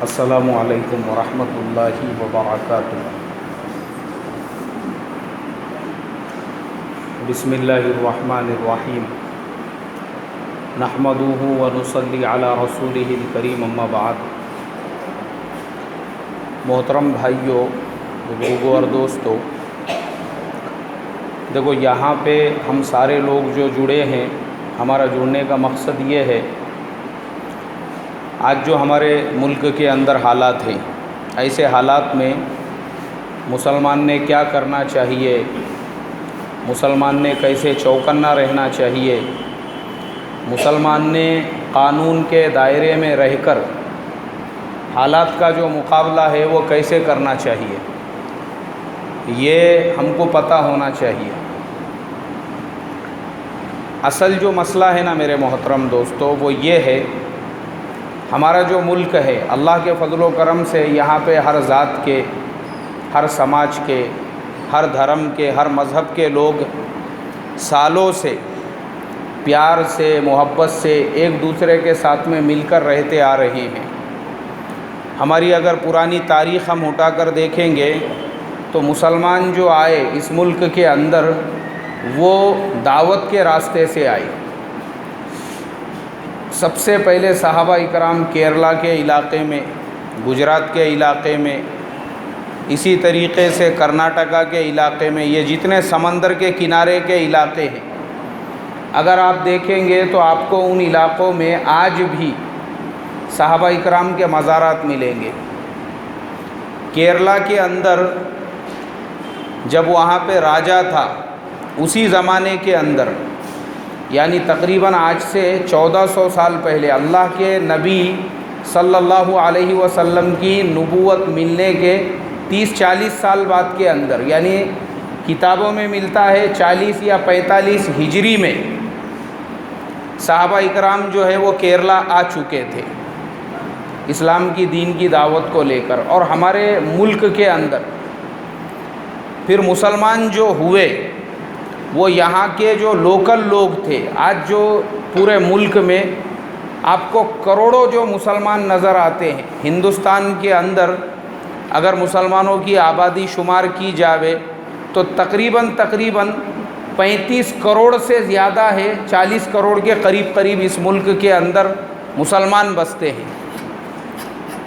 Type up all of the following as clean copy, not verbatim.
السلام علیکم ورحمۃ اللہ وبرکاتہ۔ بسم اللہ الرحمن الرحیم، نحمدہ ونصلی علی رسولہ الکریم، اما بعد۔ محترم بھائیوں، بزرگوں اور دوستوں، دیکھو یہاں پہ ہم سارے لوگ جو جڑے ہیں، ہمارا جڑنے کا مقصد یہ ہے، آج جو ہمارے ملک کے اندر حالات ہیں، ایسے حالات میں مسلمان نے کیا کرنا چاہیے، مسلمان نے کیسے چوکنا رہنا چاہیے، مسلمان نے قانون کے دائرے میں رہ کر حالات کا جو مقابلہ ہے وہ کیسے کرنا چاہیے، یہ ہم کو پتہ ہونا چاہیے۔ اصل جو مسئلہ ہے نا میرے محترم دوستو، وہ یہ ہے، ہمارا جو ملک ہے، اللہ کے فضل و کرم سے یہاں پہ ہر ذات کے، ہر سماج کے، ہر دھرم کے، ہر مذہب کے لوگ سالوں سے پیار سے، محبت سے ایک دوسرے کے ساتھ میں مل کر رہتے آ رہے ہیں۔ ہماری اگر پرانی تاریخ ہم اٹھا کر دیکھیں گے تو مسلمان جو آئے اس ملک کے اندر، وہ دعوت کے راستے سے آئے۔ سب سے پہلے صحابہ اکرام کیرلا کے علاقے میں، گجرات کے علاقے میں، اسی طریقے سے کرناٹکا کے علاقے میں، یہ جتنے سمندر کے کنارے کے علاقے ہیں، اگر آپ دیکھیں گے تو آپ کو ان علاقوں میں آج بھی صحابہ اکرام کے مزارات ملیں گے۔ کیرلا کے اندر جب وہاں پہ راجا تھا، اسی زمانے کے اندر، یعنی تقریباً آج سے 1400 سال پہلے، اللہ کے نبی صلی اللہ علیہ وسلم کی نبوت ملنے کے 30-40 سال بعد کے اندر، یعنی کتابوں میں ملتا ہے 40 یا 45 ہجری میں، صحابہ اکرام جو ہے وہ کیرلا آ چکے تھے اسلام کی دین کی دعوت کو لے کر۔ اور ہمارے ملک کے اندر پھر مسلمان جو ہوئے، وہ یہاں کے جو لوکل لوگ تھے، آج جو پورے ملک میں آپ کو کروڑوں جو مسلمان نظر آتے ہیں، ہندوستان کے اندر اگر مسلمانوں کی آبادی شمار کی جاوے تو تقریباً 35 کروڑ سے زیادہ ہے، 40 کروڑ کے قریب اس ملک کے اندر مسلمان بستے ہیں۔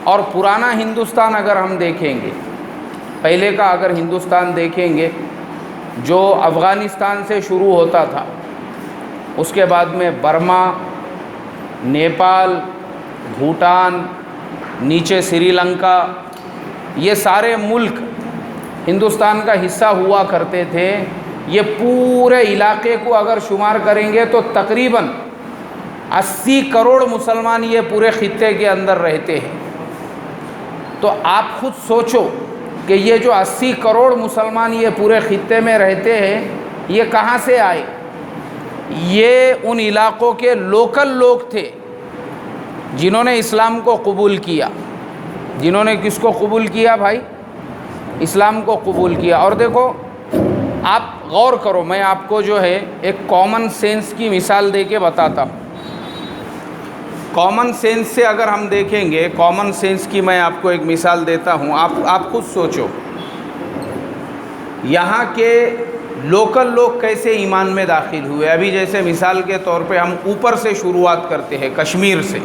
اور پرانا ہندوستان اگر ہم دیکھیں گے، پہلے کا اگر ہندوستان دیکھیں گے، جو افغانستان سے شروع ہوتا تھا، اس کے بعد میں برما، نیپال، بھوٹان، نیچے سری لنکا، یہ سارے ملک ہندوستان کا حصہ ہوا کرتے تھے۔ یہ پورے علاقے کو اگر شمار کریں گے تو تقریباً 80 کروڑ مسلمان یہ پورے خطے کے اندر رہتے ہیں۔ تو آپ خود سوچو کہ یہ جو 80 کروڑ مسلمان یہ پورے خطے میں رہتے ہیں، یہ کہاں سے آئے؟ یہ ان علاقوں کے لوکل لوگ تھے جنہوں نے اسلام کو قبول کیا۔ جنہوں نے کس کو قبول کیا بھائی؟ اسلام کو قبول کیا۔ اور دیکھو، آپ غور کرو، میں آپ کو جو ہے ایک کامن سینس کی مثال دے کے بتاتا ہوں۔ کامن سینس سے اگر ہم دیکھیں گے، کامن سینس کی میں آپ کو ایک مثال دیتا ہوں، آپ خود سوچو، یہاں کے لوکل لوگ کیسے ایمان میں داخل ہوئے؟ ابھی جیسے مثال کے طور پہ ہم اوپر سے شروعات کرتے ہیں، کشمیر سے۔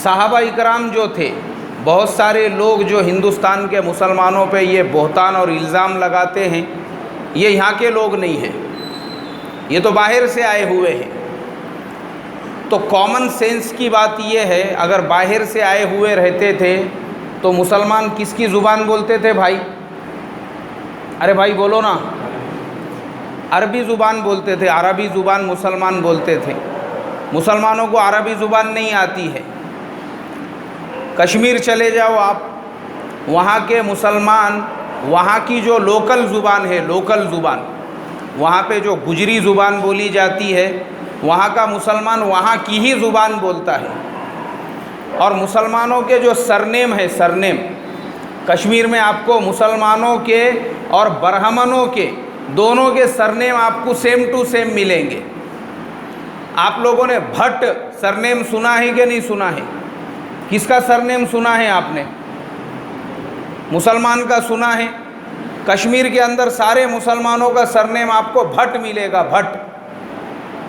صحابہ اکرام جو تھے، بہت سارے لوگ جو ہندوستان کے مسلمانوں پہ یہ بہتان اور الزام لگاتے ہیں، یہ یہاں کے لوگ نہیں ہیں، یہ تو باہر سے آئے ہوئے ہیں۔ تو کامن سینس کی بات یہ ہے، اگر باہر سے آئے ہوئے رہتے تھے تو مسلمان کس کی زبان بولتے تھے بھائی؟ ارے بھائی بولو نا، عربی زبان بولتے تھے، عربی زبان مسلمان بولتے تھے۔ مسلمانوں کو عربی زبان نہیں آتی ہے۔ کشمیر چلے جاؤ آپ، وہاں کے مسلمان، وہاں کی جو لوکل زبان ہے، لوکل زبان، وہاں پہ جو گجری زبان بولی جاتی ہے، وہاں کا مسلمان وہاں کی ہی زبان بولتا ہے۔ اور مسلمانوں کے جو سرنیم ہے، سرنیم، کشمیر میں آپ کو مسلمانوں کے اور برہمنوں کے دونوں کے سرنیم آپ کو سیم ٹو سیم ملیں گے۔ آپ لوگوں نے بھٹ سرنیم سنا ہے کہ نہیں سنا ہے؟ کس کا سرنیم سنا ہے آپ نے؟ مسلمان کا سنا ہے؟ کشمیر کے اندر سارے مسلمانوں کا سرنیم آپ کو بھٹ ملے گا، بھٹ۔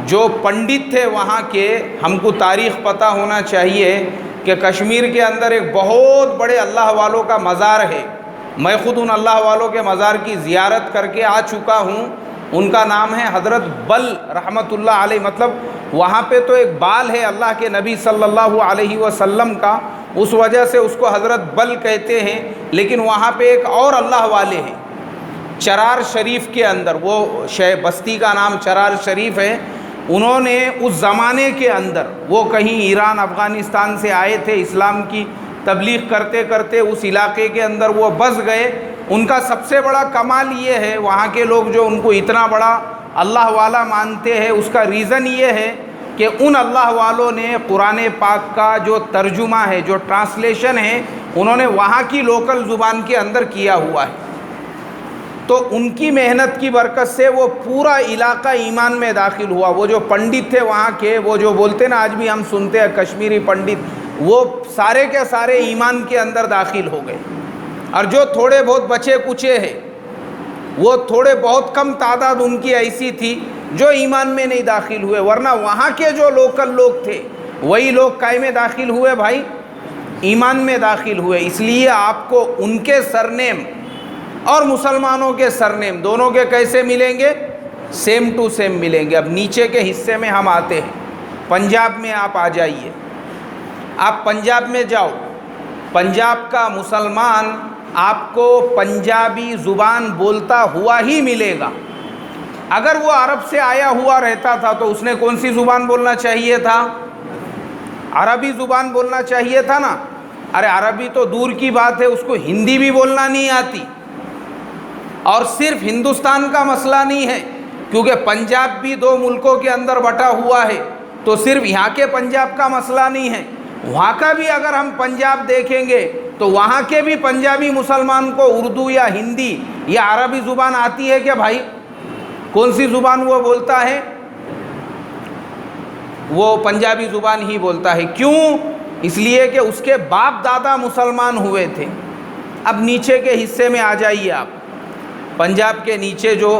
جو پنڈت تھے وہاں کے، ہم کو تاریخ پتہ ہونا چاہیے کہ کشمیر کے اندر ایک بہت بڑے اللہ والوں کا مزار ہے۔ میں خود ان اللہ والوں کے مزار کی زیارت کر کے آ چکا ہوں۔ ان کا نام ہے حضرت بل رحمۃ اللہ علیہ، مطلب وہاں پہ تو ایک بال ہے اللہ کے نبی صلی اللہ علیہ وسلم کا، اس وجہ سے اس کو حضرت بل کہتے ہیں، لیکن وہاں پہ ایک اور اللہ والے ہیں چرار شریف کے اندر، وہ بستی کا نام چرار شریف ہے۔ انہوں نے اس زمانے کے اندر، وہ کہیں ایران افغانستان سے آئے تھے، اسلام کی تبلیغ کرتے کرتے اس علاقے کے اندر وہ بس گئے۔ ان کا سب سے بڑا کمال یہ ہے، وہاں کے لوگ جو ان کو اتنا بڑا اللہ والا مانتے ہیں، اس کا ریزن یہ ہے کہ ان اللہ والوں نے قرآن پاک کا جو ترجمہ ہے، جو ٹرانسلیشن ہے، انہوں نے وہاں کی لوکل زبان کے اندر کیا ہوا ہے۔ تو ان کی محنت کی برکت سے وہ پورا علاقہ ایمان میں داخل ہوا۔ وہ جو پنڈت تھے وہاں کے، وہ جو بولتے نا آج بھی ہم سنتے ہیں کشمیری پنڈت، وہ سارے کے سارے ایمان کے اندر داخل ہو گئے۔ اور جو تھوڑے بہت بچے کچے ہیں، وہ تھوڑے بہت کم تعداد ان کی ایسی تھی جو ایمان میں نہیں داخل ہوئے، ورنہ وہاں کے جو لوکل لوگ تھے وہی لوگ کائے میں داخل ہوئے بھائی؟ ایمان میں داخل ہوئے۔ اس لیے آپ کو ان کے سرنیم اور مسلمانوں کے سرنیم دونوں کے کیسے ملیں گے؟ سیم ٹو سیم ملیں گے۔ اب نیچے کے حصے میں ہم آتے ہیں، پنجاب میں آپ آ جائیے۔ آپ پنجاب میں جاؤ، پنجاب کا مسلمان آپ کو پنجابی زبان بولتا ہوا ہی ملے گا۔ اگر وہ عرب سے آیا ہوا رہتا تھا تو اس نے کون سی زبان بولنا چاہیے تھا؟ عربی زبان بولنا چاہیے تھا نا۔ ارے عربی تو دور کی بات ہے، اس کو ہندی بھی بولنا نہیں آتی۔ اور صرف ہندوستان کا مسئلہ نہیں ہے، کیونکہ پنجاب بھی دو ملکوں کے اندر بٹا ہوا ہے، تو صرف یہاں کے پنجاب کا مسئلہ نہیں ہے، وہاں کا بھی اگر ہم پنجاب دیکھیں گے تو وہاں کے بھی پنجابی مسلمان کو اردو یا ہندی یا عربی زبان آتی ہے کیا بھائی؟ کون سی زبان وہ بولتا ہے؟ وہ پنجابی زبان ہی بولتا ہے۔ کیوں؟ اس لیے کہ اس کے باپ دادا مسلمان ہوئے تھے۔ اب نیچے کے حصے میں آ جائیے آپ، پنجاب کے نیچے جو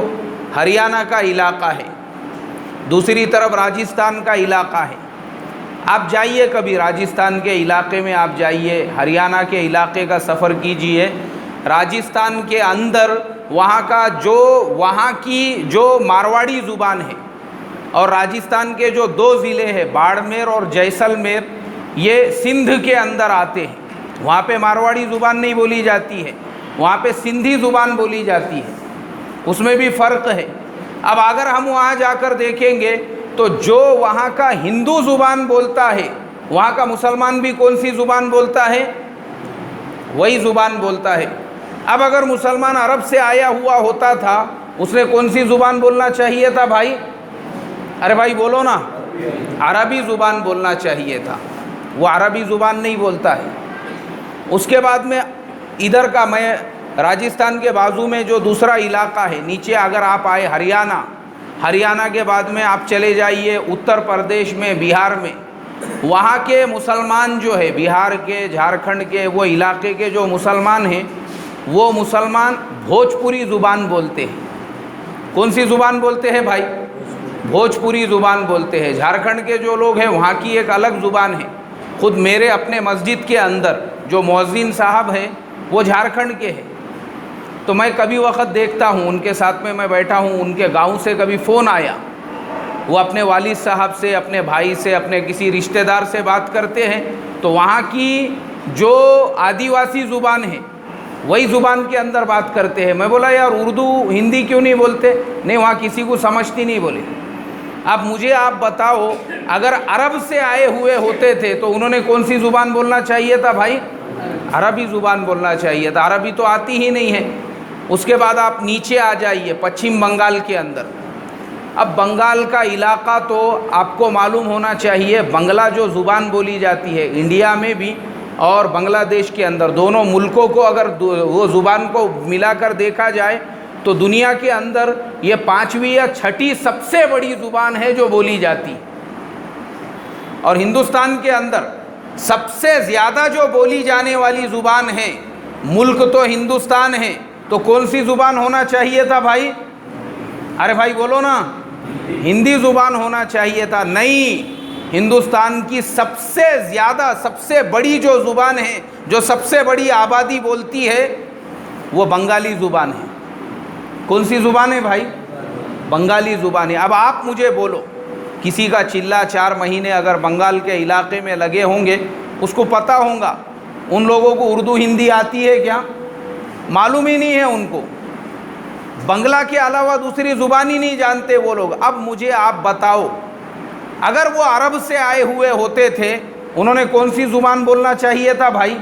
ہریانہ کا علاقہ ہے، دوسری طرف راجستھان کا علاقہ ہے۔ آپ جائیے کبھی راجستھان کے علاقے میں، آپ جائیے ہریانہ کے علاقے کا سفر کیجئے۔ راجستھان کے اندر وہاں کی جو مارواڑی زبان ہے، اور راجستھان کے جو دو ضلع ہیں باڑمیر اور جیسلمیر، یہ سندھ کے اندر آتے ہیں۔ وہاں پہ مارواڑی زبان نہیں بولی جاتی ہے، وہاں پہ سندھی زبان بولی جاتی ہے، اس میں بھی فرق ہے۔ اب اگر ہم وہاں جا کر دیکھیں گے تو جو وہاں کا ہندو زبان بولتا ہے، وہاں کا مسلمان بھی کون سی زبان بولتا ہے؟ وہی زبان بولتا ہے۔ اب اگر مسلمان عرب سے آیا ہوا ہوتا تھا، اس نے کون سی زبان بولنا چاہیے تھا بھائی؟ ارے بھائی بولو نا، عربی زبان بولنا چاہیے تھا، وہ عربی زبان نہیں بولتا ہے۔ اس کے بعد میں ادھر کا، میں راجستھان کے بازو میں جو دوسرا علاقہ ہے، نیچے اگر آپ آئے ہریانہ کے بعد میں آپ چلے جائیے اتر پردیش میں، بہار میں، وہاں کے مسلمان جو ہے، بہار کے، جھارکھنڈ کے، وہ علاقے کے جو مسلمان ہیں، وہ مسلمان بھوجپوری زبان بولتے ہیں۔ کون سی زبان بولتے ہیں بھائی؟ بھوجپوری زبان بولتے ہیں۔ جھارکھنڈ کے جو لوگ ہیں وہاں کی ایک الگ زبان ہے۔ خود میرے اپنے مسجد کے اندر جو مؤذن صاحب ہیں وہ جھارکھنڈ کے ہیں، تو میں کبھی وقت دیکھتا ہوں، ان کے ساتھ میں بیٹھا ہوں، ان کے گاؤں سے کبھی فون آیا، وہ اپنے والد صاحب سے، اپنے بھائی سے، اپنے کسی رشتہ دار سے بات کرتے ہیں، تو وہاں کی جو آدیواسی زبان ہے وہی زبان کے اندر بات کرتے ہیں۔ میں بولا یار اردو ہندی کیوں نہیں بولتے؟ نہیں وہاں کسی کو سمجھتی نہیں بولے۔ اب مجھے آپ بتاؤ، اگر عرب سے آئے ہوئے ہوتے تھے تو انہوں نے کون سی زبان بولنا چاہیے تھا بھائی؟ عربی زبان بولنا چاہیے تھا، عربی تو آتی ہی نہیں ہے۔ اس کے بعد آپ نیچے آ جائیے پچھم بنگال کے اندر۔ اب بنگال کا علاقہ تو آپ کو معلوم ہونا چاہیے، بنگلہ جو زبان بولی جاتی ہے انڈیا میں بھی اور بنگلہ دیش کے اندر، دونوں ملکوں کو اگر وہ زبان کو ملا کر دیکھا جائے تو دنیا کے اندر یہ 5ویں یا 6ٹھی سب سے بڑی زبان ہے جو بولی جاتی۔ اور ہندوستان کے اندر سب سے زیادہ جو بولی جانے والی زبان ہے، ملک تو ہندوستان ہے، تو کون سی زبان ہونا چاہیے تھا بھائی؟ ارے بھائی بولو نا، ہندی زبان ہونا چاہیے تھا۔ نہیں، ہندوستان کی سب سے زیادہ، سب سے بڑی جو زبان ہے، جو سب سے بڑی آبادی بولتی ہے، وہ بنگالی زبان ہے۔ کون سی زبان ہے بھائی؟ بنگالی زبان ہے۔ اب آپ مجھے بولو، کسی کا چلہ 4 مہینے اگر بنگال کے علاقے میں لگے ہوں گے، اس کو پتہ ہوگا ان لوگوں کو اردو ہندی آتی ہے کیا؟ معلوم ہی نہیں ہے ان کو، بنگلہ کے علاوہ دوسری زبان ہی نہیں جانتے وہ لوگ۔ اب مجھے آپ بتاؤ، اگر وہ عرب سے آئے ہوئے ہوتے تھے، انہوں نے کون سی زبان بولنا چاہیے تھا بھائی؟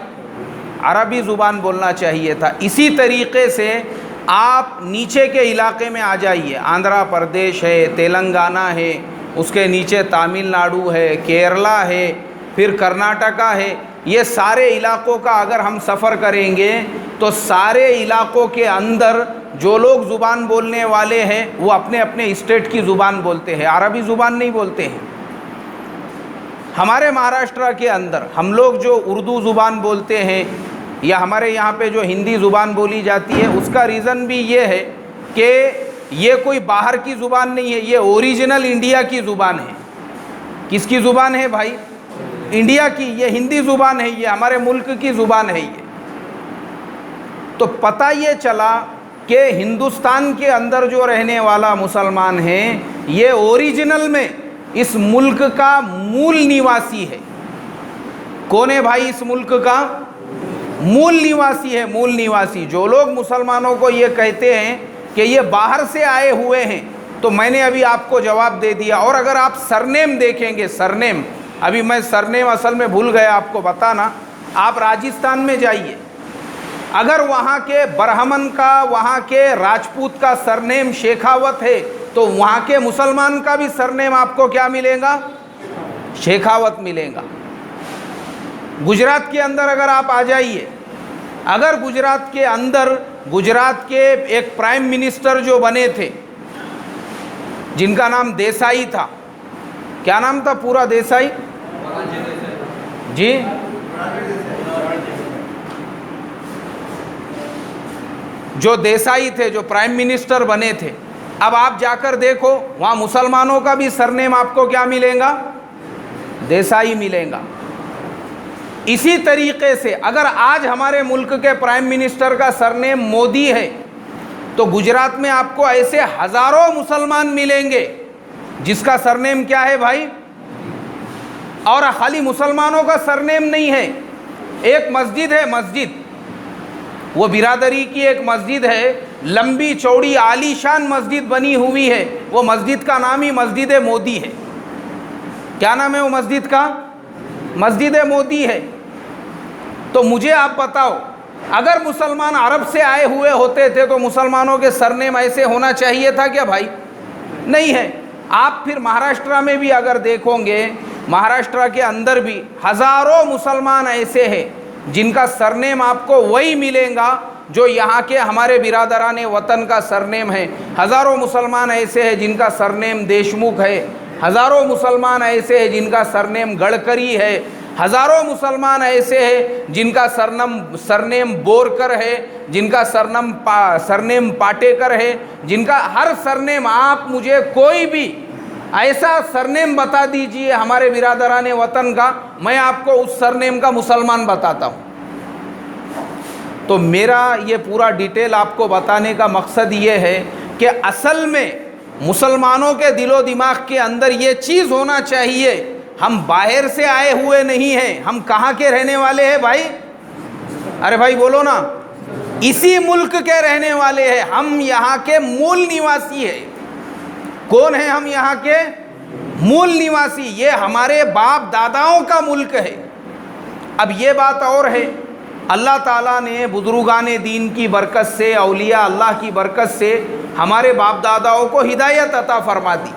عربی زبان بولنا چاہیے تھا۔ اسی طریقے سے آپ نیچے کے علاقے میں آ جائیے، آندھرا پردیش ہے، تلنگانہ ہے، اس کے نیچے تامل ناڈو ہے، کیرلا ہے، پھر کرناٹکا ہے۔ یہ سارے علاقوں کا اگر ہم سفر کریں گے تو سارے علاقوں کے اندر جو لوگ زبان بولنے والے ہیں وہ اپنے اپنے اسٹیٹ کی زبان بولتے ہیں، عربی زبان نہیں بولتے ہیں۔ ہمارے مہاراشٹر کے اندر ہم لوگ جو اردو زبان بولتے ہیں، یا ہمارے یہاں پہ جو ہندی زبان بولی جاتی ہے، اس کا ریزن بھی یہ ہے کہ یہ کوئی باہر کی زبان نہیں ہے، یہ اوریجنل انڈیا کی زبان ہے۔ کس کی زبان ہے بھائی؟ انڈیا کی۔ یہ ہندی زبان ہے، یہ ہمارے ملک کی زبان ہے۔ یہ تو پتہ یہ چلا کہ ہندوستان کے اندر جو رہنے والا مسلمان ہے، یہ اوریجنل میں اس ملک کا مول نواسی ہے۔ کون ہے بھائی اس ملک کا؟ مول نواسی ہے، مول نواسی۔ جو لوگ مسلمانوں کو یہ کہتے ہیں کہ یہ باہر سے آئے ہوئے ہیں، تو میں نے ابھی آپ کو جواب دے دیا۔ اور اگر آپ سرنیم دیکھیں گے، سرنیم، ابھی میں سرنیم اصل میں بھول گیا آپ کو بتانا، آپ راجستھان میں جائیے، اگر وہاں کے برہمن کا، وہاں کے راجپوت کا سرنیم شیخاوت ہے، تو وہاں کے مسلمان کا بھی سرنیم آپ کو کیا ملے گا؟ شیخاوت ملے گا۔ گجرات کے اندر اگر آپ آ جائیے، اگر گجرات کے اندر، گجرات کے ایک پرائم منسٹر جو بنے تھے، جن کا نام دیسائی تھا، کیا نام تھا پورا دیسائی؟ جی، جو دیسائی تھے، جو پرائم منسٹر بنے تھے، اب آپ جا کر دیکھو وہاں مسلمانوں کا بھی سرنیم آپ کو کیا ملے گا؟ دیسائی ملے گا۔ اسی طریقے سے اگر آج ہمارے ملک کے پرائم منسٹر کا سرنیم مودی ہے، تو گجرات میں آپ کو ایسے ہزاروں مسلمان ملیں گے جس کا سرنیم کیا ہے بھائی؟ اور خالی مسلمانوں کا سرنیم نہیں ہے، ایک مسجد ہے، مسجد، وہ برادری کی ایک مسجد ہے، لمبی چوڑی عالی شان مسجد بنی ہوئی ہے، وہ مسجد کا نام ہی مسجد مودی ہے۔ کیا نام ہے وہ مسجد کا؟ مسجد مودی ہے۔ تو مجھے آپ بتاؤ، اگر مسلمان عرب سے آئے ہوئے ہوتے تھے تو مسلمانوں کے سرنیم ایسے ہونا چاہیے تھا کیا بھائی؟ نہیں ہے۔ آپ پھر مہاراشٹر میں بھی اگر دیکھو گے، مہاراشٹر کے اندر بھی ہزاروں مسلمان ایسے ہیں جن کا سرنیم آپ کو وہی ملے گا جو یہاں کے ہمارے برادران وطن کا سرنیم ہے۔ ہزاروں مسلمان ایسے ہیں جن کا سرنیم دیشمکھ ہے، ہزاروں مسلمان ایسے ہیں جن کا سرنیم گڈکری ہے، ہزاروں مسلمان ایسے ہیں جن کا سرنیم بورکر ہے، جن کا سرنیم پاٹیکر ہے، جن کا ہر سرنیم، آپ مجھے کوئی بھی ایسا سرنیم بتا دیجئے ہمارے برادران وطن کا، میں آپ کو اس سرنیم کا مسلمان بتاتا ہوں۔ تو میرا یہ پورا ڈیٹیل آپ کو بتانے کا مقصد یہ ہے کہ اصل میں مسلمانوں کے دل و دماغ کے اندر یہ چیز ہونا چاہیے، ہم باہر سے آئے ہوئے نہیں ہیں، ہم کہاں کے رہنے والے ہیں بھائی؟ ارے بھائی بولو نا، اسی ملک کے رہنے والے ہیں، ہم یہاں کے مول نواسی ہیں۔ کون ہیں ہم یہاں کے؟ مول نواسی۔ یہ ہمارے باپ داداؤں کا ملک ہے۔ اب یہ بات اور ہے، اللہ تعالیٰ نے بزرگان دین کی برکت سے، اولیاء اللہ کی برکت سے ہمارے باپ داداؤں کو ہدایت عطا فرما دی۔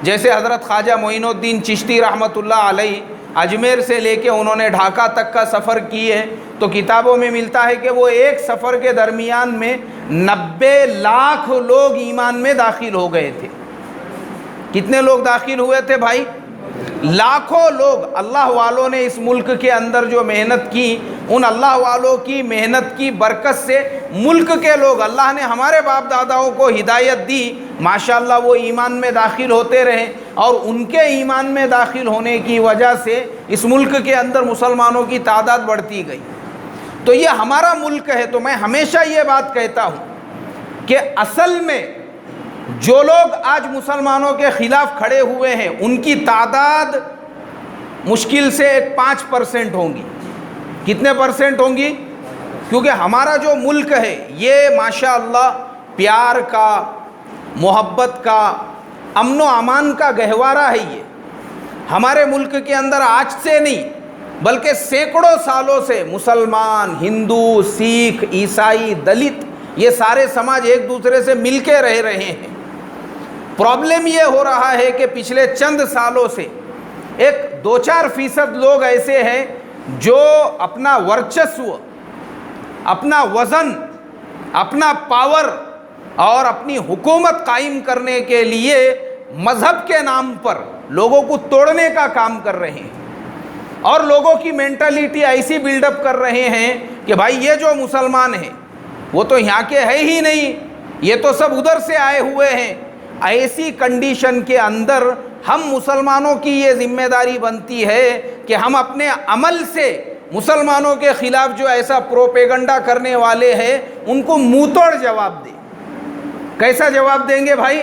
جیسے حضرت خواجہ معین الدین چشتی رحمۃ اللہ علیہ اجمیر سے لے کے انہوں نے ڈھاکہ تک کا سفر کیے، تو کتابوں میں ملتا ہے کہ وہ ایک سفر کے درمیان میں 90 لاکھ لوگ ایمان میں داخل ہو گئے تھے۔ کتنے لوگ داخل ہوئے تھے بھائی؟ لاکھوں لوگ اللہ والوں نے اس ملک کے اندر جو محنت کی، ان اللہ والوں کی محنت کی برکت سے ملک کے لوگ، اللہ نے ہمارے باپ داداؤں کو ہدایت دی، ماشاءاللہ وہ ایمان میں داخل ہوتے رہے، اور ان کے ایمان میں داخل ہونے کی وجہ سے اس ملک کے اندر مسلمانوں کی تعداد بڑھتی گئی۔ تو یہ ہمارا ملک ہے۔ تو میں ہمیشہ یہ بات کہتا ہوں کہ اصل میں جو لوگ آج مسلمانوں کے خلاف کھڑے ہوئے ہیں ان کی تعداد مشکل سے 5% ہوں گی۔ کتنے پرسنٹ ہوں گی؟ کیونکہ ہمارا جو ملک ہے یہ ماشاءاللہ پیار کا، محبت کا، امن و امان کا گہوارہ ہے۔ یہ ہمارے ملک کے اندر آج سے نہیں بلکہ سینکڑوں سالوں سے مسلمان، ہندو، سکھ، عیسائی، دلت، یہ سارے سماج ایک دوسرے سے مل کے رہ رہے ہیں۔ پرابلم یہ ہو رہا ہے کہ پچھلے چند سالوں سے 2-4% لوگ ایسے ہیں جو اپنا ورچسو، اپنا وزن، اپنا پاور اور اپنی حکومت قائم کرنے کے لیے مذہب کے نام پر لوگوں کو توڑنے کا کام کر رہے ہیں، اور لوگوں کی مینٹلٹی ایسی بلڈ اپ کر رہے ہیں کہ بھائی یہ جو مسلمان ہیں وہ تو یہاں کے ہے ہی نہیں، یہ تو سب ادھر سے آئے ہوئے ہیں۔ ایسی کنڈیشن کے اندر ہم مسلمانوں کی یہ ذمہ داری بنتی ہے کہ ہم اپنے عمل سے مسلمانوں کے خلاف جو ایسا پروپیگنڈا کرنے والے ہیں ان کو منہ توڑ جواب دیں۔ کیسا جواب دیں گے بھائی؟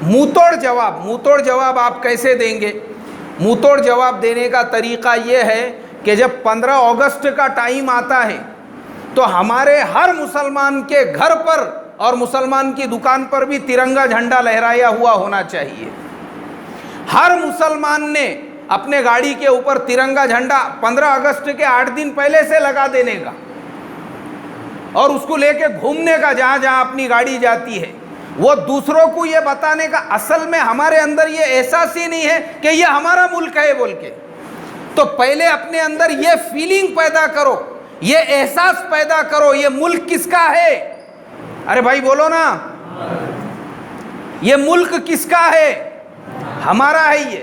منہ توڑ جواب۔ منہ توڑ جواب آپ کیسے دیں گے؟ منہ توڑ جواب دینے کا طریقہ یہ ہے کہ جب 15 اگست کا ٹائم آتا ہے تو ہمارے ہر مسلمان کے گھر پر اور مسلمان کی دکان پر بھی ترنگا جھنڈا لہرایا ہوا ہونا چاہیے۔ ہر مسلمان نے اپنے گاڑی کے اوپر ترنگا جھنڈا 15 اگست کے 8 دن پہلے سے لگا دینے کا، اور اس کو لے کے گھومنے کا جہاں جہاں اپنی گاڑی جاتی ہے۔ وہ دوسروں کو یہ بتانے کا، اصل میں ہمارے اندر یہ احساس ہی نہیں ہے کہ یہ ہمارا ملک ہے بول کے۔ تو پہلے اپنے اندر یہ فیلنگ پیدا کرو، یہ احساس پیدا کرو یہ ملک کس کا ہے۔ ارے بھائی بولو نا، یہ ملک کس کا ہے؟ ہمارا ہے۔ یہ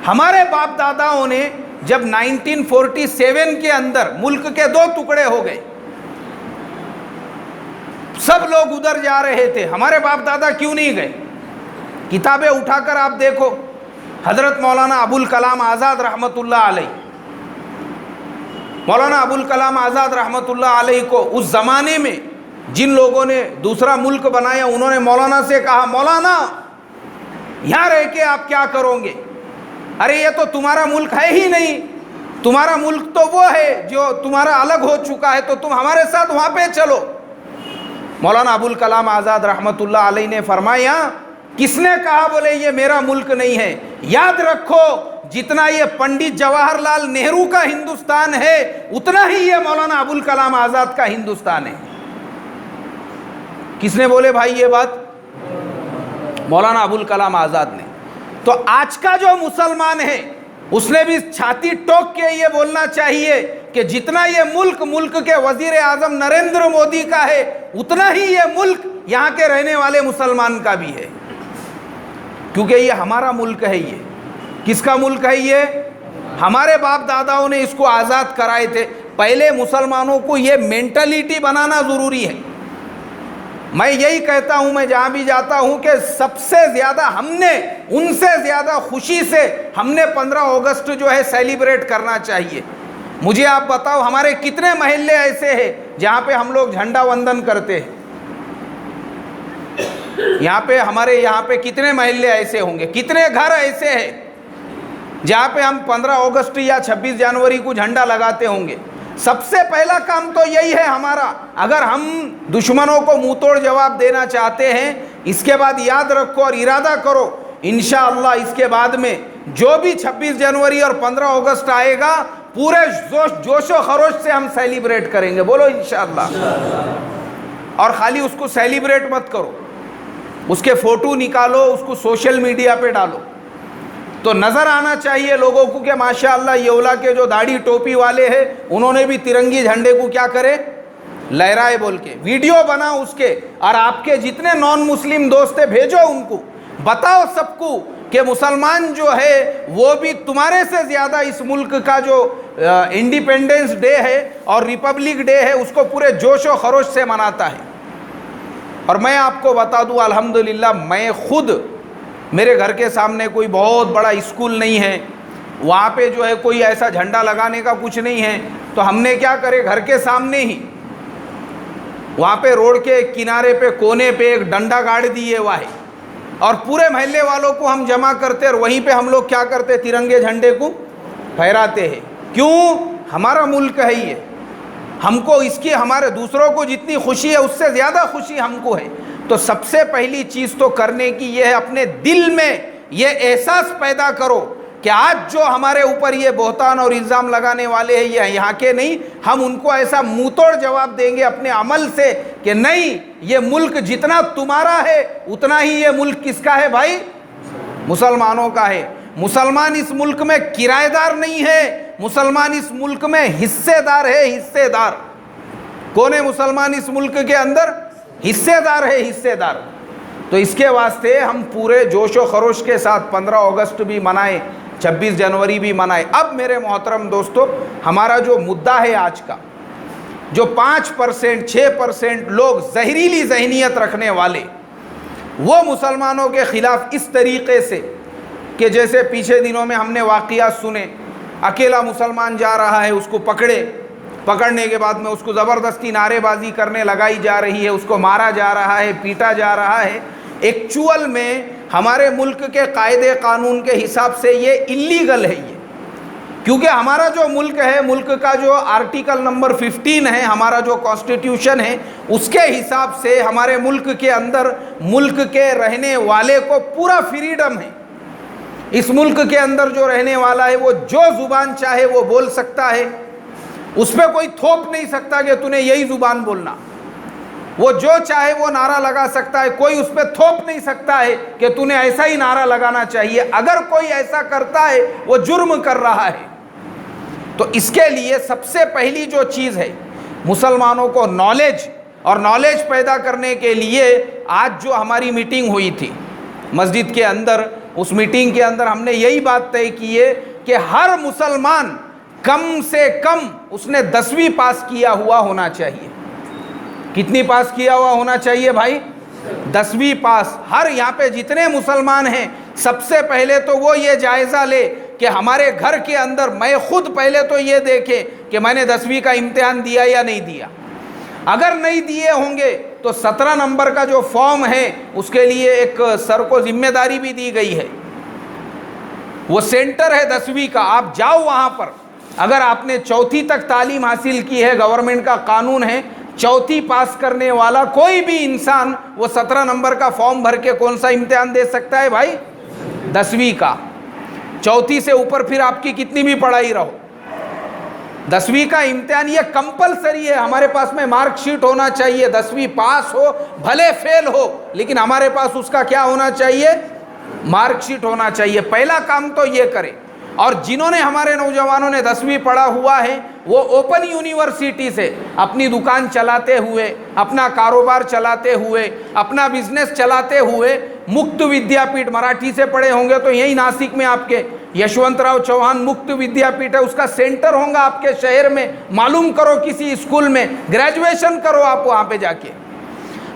ہمارے باپ داداؤں نے جب 1947 کے اندر ملک کے 2 ٹکڑے ہو گئے، سب لوگ ادھر جا رہے تھے، ہمارے باپ دادا کیوں نہیں گئے؟ کتابیں اٹھا کر آپ دیکھو، حضرت مولانا ابوالکلام آزاد رحمۃ اللہ علیہ، مولانا ابوالکلام آزاد رحمۃ اللہ علیہ کو اس زمانے میں جن لوگوں نے دوسرا ملک بنایا انہوں نے مولانا سے کہا، مولانا یہاں رہ کے آپ کیا کرو گے؟ ارے یہ تو تمہارا ملک ہے ہی نہیں، تمہارا ملک تو وہ ہے جو تمہارا الگ ہو چکا ہے، تو تم ہمارے ساتھ وہاں پہ چلو۔ مولانا ابوالکلام آزاد رحمۃ اللہ علیہ نے فرمایا، کس نے کہا بولے یہ میرا ملک نہیں ہے؟ یاد رکھو جتنا یہ پنڈت جواہر لال نہرو کا ہندوستان ہے اتنا ہی یہ مولانا ابوالکلام آزاد کا ہندوستان ہے۔ کس نے بولے بھائی یہ بات؟ مولانا ابوالکلام آزاد نے۔ تو آج کا جو مسلمان ہے اس نے بھی چھاتی ٹوک کے یہ بولنا چاہیے کہ جتنا یہ ملک کے وزیر اعظم نریندر مودی کا ہے اتنا ہی یہ ملک یہاں کے رہنے والے مسلمان کا بھی ہے، کیونکہ یہ ہمارا ملک ہے۔ یہ کس کا ملک ہے؟ یہ ہمارے باپ داداؤں نے اس کو آزاد کرائے تھے۔ پہلے مسلمانوں کو یہ مینٹلیٹی بنانا ضروری ہے۔ میں یہی کہتا ہوں، میں جہاں بھی جاتا ہوں کہ سب سے زیادہ ہم نے ان سے زیادہ خوشی سے ہم نے 15 اگست جو ہے سیلیبریٹ کرنا چاہیے۔ مجھے آپ بتاؤ ہمارے کتنے محلے ایسے ہیں جہاں پہ ہم لوگ جھنڈا وندن کرتے ہیں؟ ہمارے یہاں پہ کتنے محلے ایسے ہوں گے، کتنے گھر ایسے ہیں جہاں پہ ہم 15 اگست یا 26 جنوری کو جھنڈا لگاتے ہوں گے؟ سب سے پہلا کام تو یہی ہے ہمارا۔ اگر ہم دشمنوں کو منہ توڑ جواب دینا چاہتے ہیں، اس کے بعد یاد رکھو اور ارادہ کرو، انشاءاللہ اس کے بعد میں جو بھی 26 جنوری اور 15 اگست آئے گا پورے جوش و خروش سے ہم سیلیبریٹ کریں گے۔ بولو انشاءاللہ۔ اور خالی اس کو سیلیبریٹ مت کرو، اس کے فوٹو نکالو، اس کو سوشل میڈیا پہ ڈالو، تو نظر آنا چاہیے لوگوں کو کہ ماشاءاللہ یہ اولا کے جو داڑھی ٹوپی والے ہیں انہوں نے بھی ترنگی جھنڈے کو کیا کرے، لہرائے بول کے ویڈیو بناؤ اس کے، اور آپ کے جتنے نان مسلم دوست ہیں بھیجو ان کو، بتاؤ سب کو کہ مسلمان جو ہے وہ بھی تمہارے سے زیادہ اس ملک کا جو انڈیپینڈنس ڈے ہے اور ریپبلک ڈے ہے اس کو پورے جوش و خروش سے مناتا ہے۔ اور میں آپ کو بتا دوں الحمدللہ میں خود، میرے گھر کے سامنے کوئی بہت بڑا اسکول نہیں ہے، وہاں پہ جو ہے کوئی ایسا جھنڈا لگانے کا کچھ نہیں ہے، تو ہم نے کیا کرے گھر کے سامنے ہی وہاں پہ روڈ کے کنارے پہ کونے پہ ایک ڈنڈا گاڑ دیے ہوا ہے، اور پورے محلے والوں کو ہم جمع کرتے اور وہیں پہ ہم لوگ کیا کرتے، ترنگے جھنڈے کو پھہراتے ہیں۔ کیوں؟ ہمارا ملک ہے یہ، ہم کو اس کی، ہمارے دوسروں کو جتنی خوشی ہے اس سے زیادہ خوشی ہم کو ہے۔ تو سب سے پہلی چیز تو کرنے کی یہ ہے، اپنے دل میں یہ احساس پیدا کرو کہ آج جو ہمارے اوپر یہ بہتان اور الزام لگانے والے ہیں یہ یہاں کے نہیں، ہم ان کو ایسا منہ توڑ جواب دیں گے اپنے عمل سے کہ نہیں، یہ ملک جتنا تمہارا ہے اتنا ہی یہ ملک کس کا ہے بھائی؟ مسلمانوں کا ہے۔ مسلمان اس ملک میں کرایہ دار نہیں ہے، مسلمان اس ملک میں حصے دار ہے، حصے دار۔ کون ہے مسلمان اس ملک کے اندر؟ حصے دار ہے، حصے دار۔ تو اس کے واسطے ہم پورے جوش و خروش کے ساتھ 15 اگست بھی منائیں، 26 جنوری بھی منائیں۔ اب میرے محترم دوستو، ہمارا جو مدعا ہے آج کا، جو 5%، 6% لوگ زہریلی ذہنیت رکھنے والے، وہ مسلمانوں کے خلاف اس طریقے سے کہ جیسے پیچھے دنوں میں ہم نے واقعات سنے، اکیلا مسلمان جا رہا ہے، اس کو پکڑنے کے بعد میں اس کو زبردستی نعرے بازی کرنے لگائی جا رہی ہے، اس کو مارا جا رہا ہے، پیٹا جا رہا ہے۔ ایکچول میں ہمارے ملک کے قاعدے قانون کے حساب سے یہ اللیگل ہے، یہ کیونکہ ہمارا جو ملک ہے، ملک کا جو آرٹیکل نمبر 15 ہے، ہمارا جو کانسٹیٹیوشن ہے، اس کے حساب سے ہمارے ملک کے اندر ملک کے رہنے والے کو پورا فریڈم ہے۔ اس ملک کے اندر جو رہنے والا ہے وہ جو زبان چاہے وہ بول سکتا ہے، اس پہ کوئی تھوپ نہیں سکتا کہ تو نے یہی زبان بولنا۔ وہ جو چاہے وہ نعرہ لگا سکتا ہے، کوئی اس پہ تھوپ نہیں سکتا ہے کہ تو نے ایسا ہی نعرہ لگانا چاہیے۔ اگر کوئی ایسا کرتا ہے وہ جرم کر رہا ہے۔ تو اس کے لیے سب سے پہلی جو چیز ہے، مسلمانوں کو نالج پیدا کرنے کے لیے آج جو ہماری میٹنگ ہوئی تھی مسجد کے اندر، اس میٹنگ کے اندر ہم نے یہی بات طے کی ہے کہ ہر مسلمان کم سے کم اس نے 10ویں پاس کیا ہوا ہونا چاہیے۔ کتنی پاس کیا ہوا ہونا چاہیے بھائی؟ 10ویں پاس۔ ہر یہاں پہ جتنے مسلمان ہیں سب سے پہلے تو وہ یہ جائزہ لے کہ ہمارے گھر کے اندر میں خود پہلے تو یہ دیکھے کہ میں نے 10ویں کا امتحان دیا یا نہیں دیا۔ اگر نہیں دیے ہوں گے تو 17 نمبر کا جو فارم ہے اس کے لیے ایک سر کو ذمہ داری بھی دی گئی ہے، وہ سینٹر ہے 10ویں کا، آپ جاؤ وہاں پر۔ اگر آپ نے 4تھی تک تعلیم حاصل کی ہے، گورنمنٹ کا قانون ہے 4تھی پاس کرنے والا کوئی بھی انسان وہ 17 نمبر کا فارم بھر کے کون سا امتحان دے سکتا ہے بھائی؟ 10ویں کا۔ 4تھی سے اوپر پھر آپ کی کتنی بھی پڑھائی رہو، 10ویں کا امتحان یہ کمپلسری ہے۔ ہمارے پاس میں مارک شیٹ ہونا چاہیے، 10ویں پاس ہو بھلے فیل ہو، لیکن ہمارے پاس اس کا کیا ہونا چاہیے؟ مارک شیٹ ہونا چاہیے۔ پہلا کام تو یہ کرے۔ اور جنہوں نے ہمارے نوجوانوں نے 10ویں پڑھا ہوا ہے وہ اوپن یونیورسٹی سے اپنی دکان چلاتے ہوئے، اپنا کاروبار چلاتے ہوئے، اپنا بزنس چلاتے ہوئے، مکت ودیا پیٹھ مراٹھی سے پڑھے ہوں گے تو یہی ناسک میں آپ کے یشونت راؤ چوہان مکت ودیا پیٹھ ہے، اس کا سینٹر ہوگا آپ کے شہر میں، معلوم کرو کسی اسکول میں، گریجویشن کرو آپ وہاں پہ جا کے۔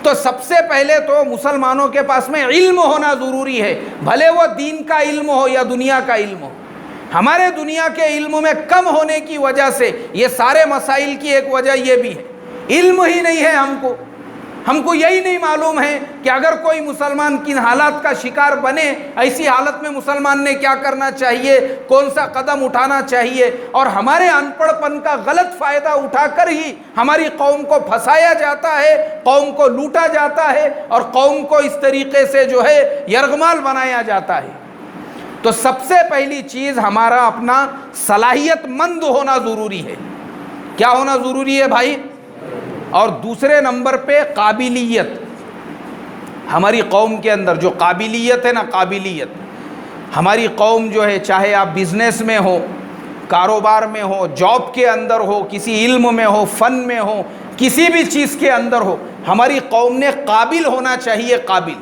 تو سب سے پہلے تو مسلمانوں کے پاس میں علم ہونا ضروری ہے، بھلے وہ دین کا علم ہو یا دنیا کا علم ہو۔ ہمارے دنیا کے علم میں کم ہونے کی وجہ سے یہ سارے مسائل کی ایک وجہ یہ بھی ہے، علم ہی نہیں ہے ہم کو یہی نہیں معلوم ہے کہ اگر کوئی مسلمان کن حالات کا شکار بنے، ایسی حالت میں مسلمان نے کیا کرنا چاہیے، کون سا قدم اٹھانا چاہیے۔ اور ہمارے ان پڑھ پن کا غلط فائدہ اٹھا کر ہی ہماری قوم کو پھنسایا جاتا ہے، قوم کو لوٹا جاتا ہے اور قوم کو اس طریقے سے جو ہے یرغمال بنایا جاتا ہے۔ تو سب سے پہلی چیز ہمارا اپنا صلاحیت مند ہونا ضروری ہے۔ کیا ہونا ضروری ہے بھائی؟ اور دوسرے نمبر پہ قابلیت۔ ہماری قوم کے اندر جو قابلیت ہے نا، قابلیت ہماری قوم جو ہے، چاہے آپ بزنس میں ہو، کاروبار میں ہو، جاب کے اندر ہو، کسی علم میں ہو، فن میں ہو، کسی بھی چیز کے اندر ہو، ہماری قوم نے قابل ہونا چاہیے۔ قابل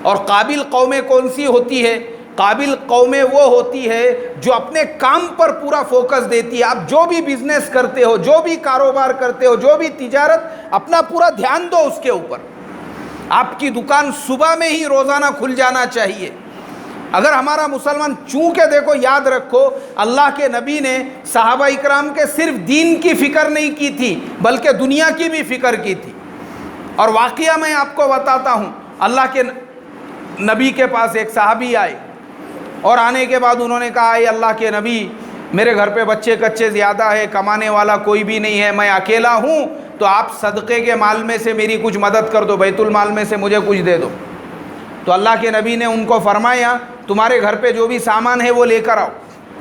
اور قابل قومیں کون سی ہوتی ہے؟ قابل قومیں وہ ہوتی ہے جو اپنے کام پر پورا فوکس دیتی ہے. آپ جو بھی بزنس کرتے ہو، جو بھی کاروبار کرتے ہو، جو بھی تجارت، اپنا پورا دھیان دو اس کے اوپر. آپ کی دکان صبح میں ہی روزانہ کھل جانا چاہیے. اگر ہمارا مسلمان، چونکہ دیکھو یاد رکھو اللہ کے نبی نے صحابہ اکرام کے صرف دین کی فکر نہیں کی تھی بلکہ دنیا کی بھی فکر کی تھی. اور واقعہ میں آپ کو بتاتا ہوں، اللہ کے نبی کے پاس ایک صحابی آئے اور آنے کے بعد انہوں نے کہا اے اللہ کے نبی، میرے گھر پہ بچے کچے زیادہ ہے، کمانے والا کوئی بھی نہیں ہے، میں اکیلا ہوں، تو آپ صدقے کے مال میں سے میری کچھ مدد کر دو، بیت المال میں سے مجھے کچھ دے دو. تو اللہ کے نبی نے ان کو فرمایا تمہارے گھر پہ جو بھی سامان ہے وہ لے کر آؤ.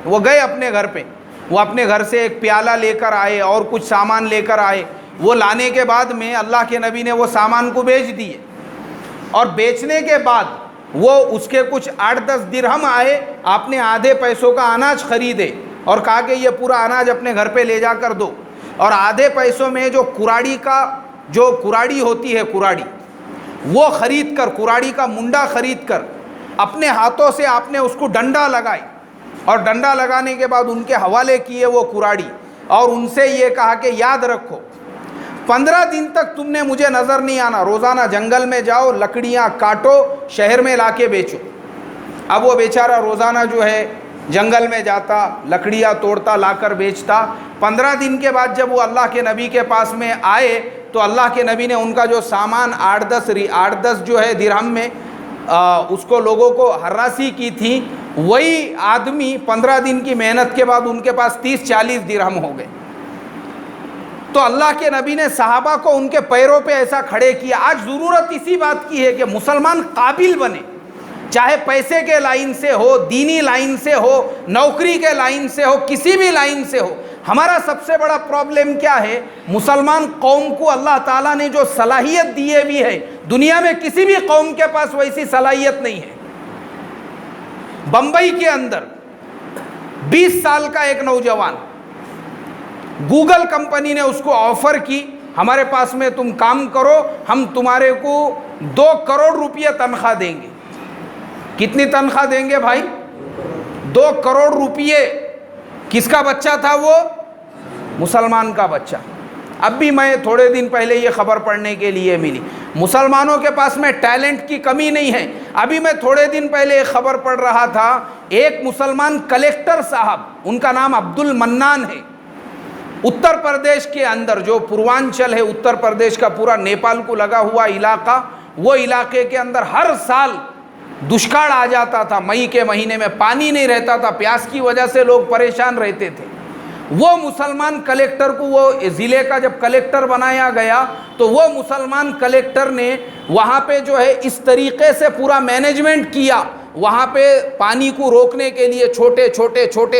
وہ گئے اپنے گھر پہ، وہ اپنے گھر سے ایک پیالہ لے کر آئے اور کچھ سامان لے کر آئے. وہ لانے کے بعد میں اللہ کے نبی نے وہ سامان کو بیچ دیے، اور بیچنے کے بعد وہ اس کے کچھ 8-10 درہم آئے. آپ نے آدھے پیسوں کا اناج خریدے اور کہا کہ یہ پورا اناج اپنے گھر پہ لے جا کر دو، اور آدھے پیسوں میں جو کراڑی ہوتی ہے، کراڑی وہ خرید کر، کراڑی کا منڈا خرید کر اپنے ہاتھوں سے آپ نے اس کو ڈنڈا لگائی، اور ڈنڈا لگانے کے بعد ان کے حوالے کیے وہ کراڑی، اور ان سے یہ کہا کہ یاد رکھو 15 دن تک تم نے مجھے نظر نہیں آنا، روزانہ جنگل میں جاؤ، لکڑیاں کاٹو، شہر میں لا کے بیچو. اب وہ بیچارہ روزانہ جو ہے جنگل میں جاتا، لکڑیاں توڑتا، لا کر بیچتا. 15 دن کے بعد جب وہ اللہ کے نبی کے پاس میں آئے تو اللہ کے نبی نے ان کا جو سامان 8-10 جو ہے درہم میں اس کو لوگوں کو ہراسی کی تھی، وہی آدمی 15 دن کی محنت کے بعد ان کے پاس 30-40 درہم ہو گئے. تو اللہ کے نبی نے صحابہ کو ان کے پیروں پہ ایسا کھڑے کیا. آج ضرورت اسی بات کی ہے کہ مسلمان قابل بنے، چاہے پیسے کے لائن سے ہو، دینی لائن سے ہو، نوکری کے لائن سے ہو، کسی بھی لائن سے ہو. ہمارا سب سے بڑا پرابلم کیا ہے؟ مسلمان قوم کو اللہ تعالیٰ نے جو صلاحیت دی ہوئی ہے، دنیا میں کسی بھی قوم کے پاس ویسی صلاحیت نہیں ہے. بمبئی کے اندر 20 سال کا ایک نوجوان، گوگل کمپنی نے اس کو آفر کی ہمارے پاس میں تم کام کرو، ہم تمہارے کو 2 کروڑ روپیہ تنخواہ دیں گے. کتنی تنخواہ دیں گے بھائی؟ 2 کروڑ روپیے. کس کا بچہ تھا وہ؟ مسلمان کا بچہ. اب بھی میں تھوڑے دن پہلے یہ خبر پڑھنے کے لیے ملی، مسلمانوں کے پاس میں ٹیلنٹ کی کمی نہیں ہے. ابھی میں تھوڑے دن پہلے ایک خبر پڑھ رہا تھا، ایک مسلمان کلیکٹر صاحب، ان کا نام عبد المنان ہے، اتر پردیش کے اندر، جو پوروانچل ہے اتر پردیش کا، پورا نیپال کو لگا ہوا علاقہ، وہ علاقے کے اندر ہر سال دشکاڑ آ جاتا تھا. مئی کے مہینے میں پانی نہیں رہتا تھا، پیاس کی وجہ سے لوگ پریشان رہتے تھے. وہ مسلمان کلیکٹر کو، وہ ضلع کا جب کلیکٹر بنایا گیا تو وہ مسلمان کلیکٹر نے وہاں پہ جو ہے اس طریقے سے پورا مینجمنٹ کیا، وہاں پہ پانی کو روکنے کے لیے چھوٹے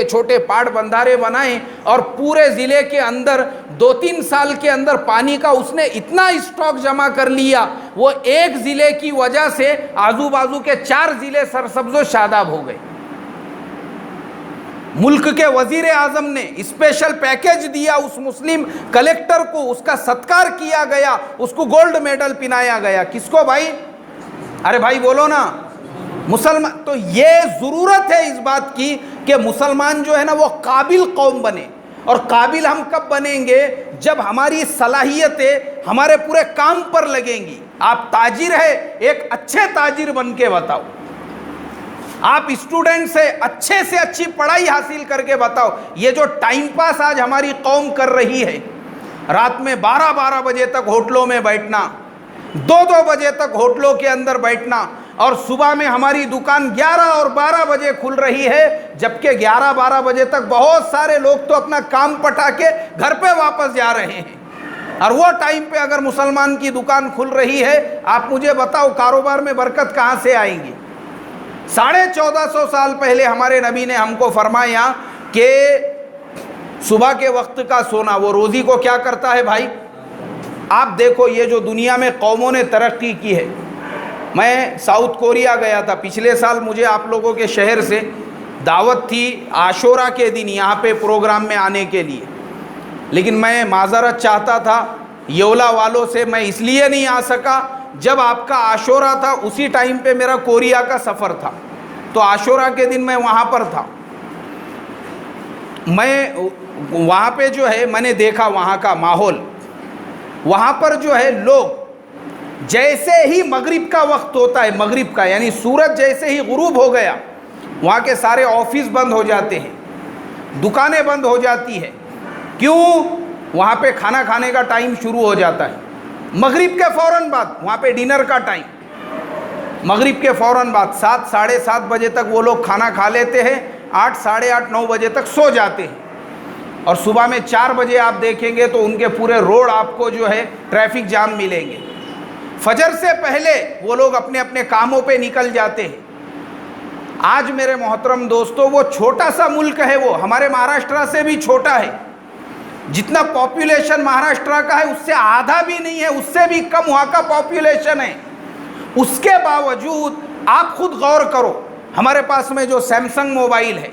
چھوٹے پاڑ بندھارے بنائے، اور پورے ضلع کے اندر 2-3 سال کے اندر پانی کا اس نے اتنا اسٹاک جمع کر لیا، وہ ایک ضلع کی وجہ سے آزو بازو کے 4 ضلع سرسبز و شاداب ہو گئے. ملک کے وزیر اعظم نے اسپیشل پیکیج دیا اس مسلم کلیکٹر کو، اس کا ستکار کیا گیا، اس کو گولڈ میڈل پہنایا گیا. کس کو بھائی؟ ارے بھائی بولو نا، مسلمان. تو یہ ضرورت ہے اس بات کی کہ مسلمان جو ہے نا وہ قابل قوم بنے. اور قابل ہم کب بنیں گے؟ جب ہماری صلاحیتیں ہمارے پورے کام پر لگیں گی. آپ تاجر ہے، ایک اچھے تاجر بن کے بتاؤ. آپ اسٹوڈنٹ سے اچھی پڑھائی حاصل کر کے بتاؤ. یہ جو ٹائم پاس آج ہماری قوم کر رہی ہے، رات میں 12 بجے تک ہوٹلوں میں بیٹھنا، 2 بجے تک ہوٹلوں کے اندر بیٹھنا، اور صبح میں ہماری دکان 11 اور 12 بجے کھل رہی ہے، جبکہ 11-12 بجے تک بہت سارے لوگ تو اپنا کام پٹا کے گھر پہ واپس جا رہے ہیں. اور وہ ٹائم پہ اگر مسلمان کی دکان کھل رہی ہے، آپ مجھے بتاؤ کاروبار میں برکت کہاں سے آئیں گی؟ 1450 سال پہلے ہمارے نبی نے ہم کو فرمایا کہ صبح کے وقت کا سونا وہ روزی کو کیا کرتا ہے بھائی؟ آپ دیکھو یہ جو دنیا میں قوموں نے ترقی کی ہے. میں ساؤتھ کوریا گیا تھا پچھلے سال، مجھے آپ لوگوں کے شہر سے دعوت تھی عاشورہ کے دن یہاں پہ پروگرام میں آنے کے لیے، لیکن میں معذرت چاہتا تھا یولا والوں سے، میں اس لیے نہیں آ سکا جب آپ کا عاشورہ تھا اسی ٹائم پہ میرا کوریا کا سفر تھا، تو عاشورہ کے دن میں وہاں پر تھا. میں وہاں پہ جو ہے میں نے دیکھا وہاں کا ماحول. وہاں پر جو ہے لوگ جیسے ہی مغرب کا وقت ہوتا ہے، مغرب کا یعنی سورج جیسے ہی غروب ہو گیا، وہاں کے سارے آفس بند ہو جاتے ہیں، دکانیں بند ہو جاتی ہے. کیوں؟ وہاں پہ کھانا کھانے کا ٹائم شروع ہو جاتا ہے مغرب کے فوراً بعد. وہاں پہ ڈنر کا ٹائم مغرب کے فوراً بعد 7 ساڑھے 7 بجے تک وہ لوگ کھانا کھا لیتے ہیں، 8 ساڑھے 8 9 بجے تک سو جاتے ہیں. اور صبح میں 4 بجے آپ دیکھیں گے تو ان کے پورے روڈ آپ کو جو ہے ٹریفک جام ملیں گے. فجر سے پہلے وہ لوگ اپنے اپنے کاموں پہ نکل جاتے ہیں. آج میرے محترم دوستو وہ چھوٹا سا ملک ہے، وہ ہمارے مہاراشٹرا سے بھی چھوٹا ہے. جتنا پاپولیشن مہاراشٹرا کا ہے اس سے آدھا بھی نہیں ہے، اس سے بھی کم وہاں کا پاپولیشن ہے. اس کے باوجود آپ خود غور کرو، ہمارے پاس میں جو سیمسنگ موبائل ہے،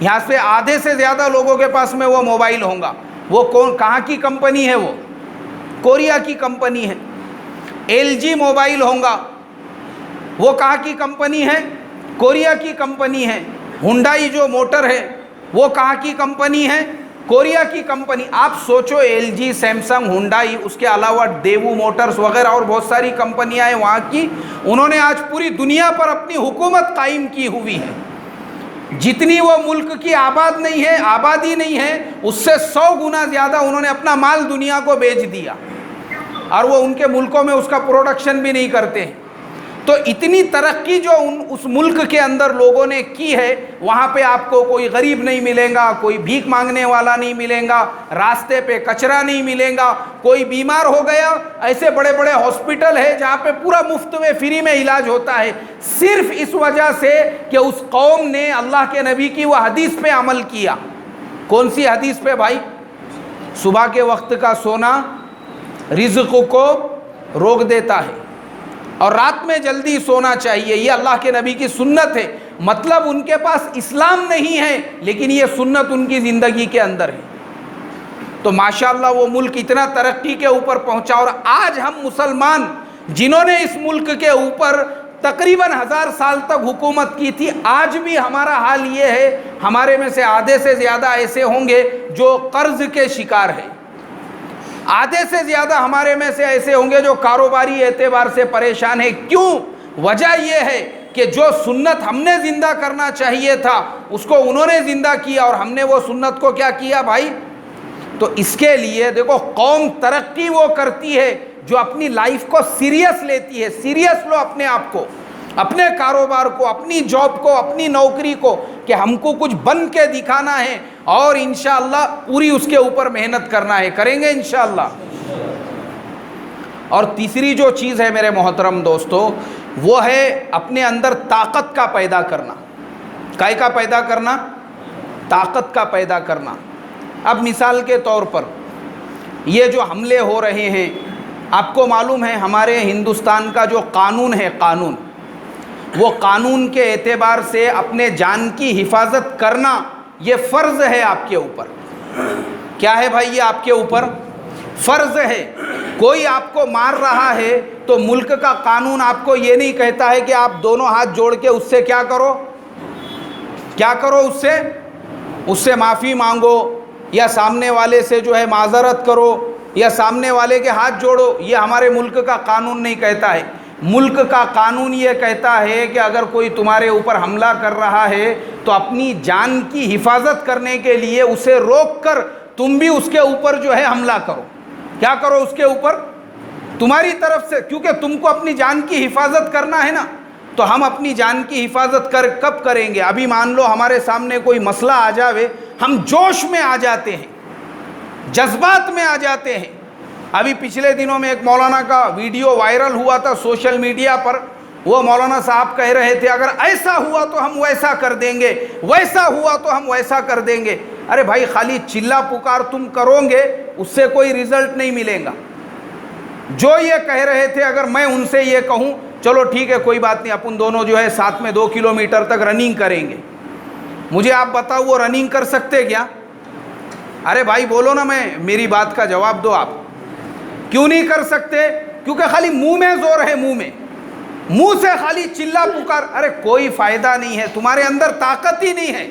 یہاں سے آدھے سے زیادہ لوگوں کے پاس میں وہ موبائل ہوگا. وہ کہاں کی کمپنی ہے؟ وہ کوریا کی کمپنی ہے. LG موبائل ہوگا، وہ کہاں کی کمپنی ہے؟ کوریا کی کمپنی ہے. ہنڈائی جو موٹر ہے وہ کہاں کی کمپنی ہے؟ کوریا کی کمپنی. آپ سوچو LG، سیمسنگ، ہنڈائی، اس کے علاوہ دیوو موٹرز وغیرہ اور بہت ساری کمپنیاں ہیں وہاں کی. انہوں نے آج پوری دنیا پر اپنی حکومت قائم کی ہوئی ہے. جتنی وہ ملک کی آبادی نہیں ہے اس سے 100 گنا زیادہ انہوں نے اپنا مال دنیا کو بیچ دیا، اور وہ ان کے ملکوں میں اس کا پروڈکشن بھی نہیں کرتے ہیں. تو اتنی ترقی جو اس ملک کے اندر لوگوں نے کی ہے، وہاں پہ آپ کو کوئی غریب نہیں ملے گا، کوئی بھیک مانگنے والا نہیں ملے گا، راستے پہ کچرا نہیں ملے گا. کوئی بیمار ہو گیا، ایسے بڑے بڑے ہاسپٹل ہے جہاں پہ پورا مفت میں فری میں علاج ہوتا ہے، صرف اس وجہ سے کہ اس قوم نے اللہ کے نبی کی وہ حدیث پہ عمل کیا. کون سی حدیث پہ بھائی؟ صبح کے وقت کا سونا رزق کو روک دیتا ہے اور رات میں جلدی سونا چاہیے. یہ اللہ کے نبی کی سنت ہے. مطلب ان کے پاس اسلام نہیں ہے لیکن یہ سنت ان کی زندگی کے اندر ہے. تو ماشاءاللہ وہ ملک اتنا ترقی کے اوپر پہنچا. اور آج ہم مسلمان جنہوں نے اس ملک کے اوپر تقریباً 1000 سال تک حکومت کی تھی، آج بھی ہمارا حال یہ ہے، ہمارے میں سے آدھے سے زیادہ ایسے ہوں گے جو قرض کے شکار ہیں، آدھے سے زیادہ ہمارے میں سے ایسے ہوں گے جو کاروباری اعتبار سے پریشان ہیں. کیوں؟ وجہ یہ ہے کہ جو سنت ہم نے زندہ کرنا چاہیے تھا اس کو انہوں نے زندہ کیا، اور ہم نے وہ سنت کو کیا کیا بھائی؟ تو اس کے لیے دیکھو، قوم ترقی وہ کرتی ہے جو اپنی لائف کو سیریس لیتی ہے. سیریس لو اپنے آپ کو، اپنے کاروبار کو، اپنی جاب کو، اپنی نوکری کو، کہ ہم کو کچھ بن کے دکھانا ہے اور انشاءاللہ پوری اس کے اوپر محنت کرنا ہے. کریں گے انشاءاللہ. اور تیسری جو چیز ہے میرے محترم دوستو، وہ ہے اپنے اندر طاقت کا پیدا کرنا. کائے کا پیدا کرنا؟ طاقت کا پیدا کرنا. اب مثال کے طور پر یہ جو حملے ہو رہے ہیں، آپ کو معلوم ہے ہمارے ہندوستان کا جو قانون ہے، وہ قانون کے اعتبار سے اپنے جان کی حفاظت کرنا یہ فرض ہے آپ کے اوپر. کیا ہے بھائی؟ یہ آپ کے اوپر فرض ہے. کوئی آپ کو مار رہا ہے تو ملک کا قانون آپ کو یہ نہیں کہتا ہے کہ آپ دونوں ہاتھ جوڑ کے اس سے کیا کرو، اس سے معافی مانگو، یا سامنے والے سے جو ہے معذرت کرو، یا سامنے والے کے ہاتھ جوڑو. یہ ہمارے ملک کا قانون نہیں کہتا ہے. ملک کا قانون یہ کہتا ہے کہ اگر کوئی تمہارے اوپر حملہ کر رہا ہے تو اپنی جان کی حفاظت کرنے کے لیے اسے روک کر تم بھی اس کے اوپر جو ہے حملہ کرو. کیا کرو اس کے اوپر؟ تمہاری طرف سے، کیونکہ تم کو اپنی جان کی حفاظت کرنا ہے نا. تو ہم اپنی جان کی حفاظت کب کریں گے؟ ابھی مان لو ہمارے سامنے کوئی مسئلہ آ جاوے، ہم جوش میں آ جاتے ہیں، جذبات میں آ جاتے ہیں. ابھی پچھلے دنوں میں ایک مولانا کا ویڈیو وائرل ہوا تھا سوشل میڈیا پر. وہ مولانا صاحب کہہ رہے تھے اگر ایسا ہوا تو ہم ویسا کر دیں گے، ویسا ہوا تو ہم ویسا کر دیں گے. ارے بھائی، خالی چلا پکار تم کرو گے اس سے کوئی رزلٹ نہیں ملے گا. جو یہ کہہ رہے تھے، اگر میں ان سے یہ کہوں چلو ٹھیک ہے کوئی بات نہیں، اپن دونوں جو ہے ساتھ میں 2 کلومیٹر تک رننگ کریں گے، مجھے آپ بتاؤ وہ رننگ کر سکتے کیا؟ ارے بھائی بولو نا، میری بات کا جواب دو. آپ کیوں نہیں کر سکتے؟ کیونکہ خالی منہ میں زور ہے، منہ سے خالی چلا پکار، ارے کوئی فائدہ نہیں ہے، تمہارے اندر طاقت ہی نہیں ہے۔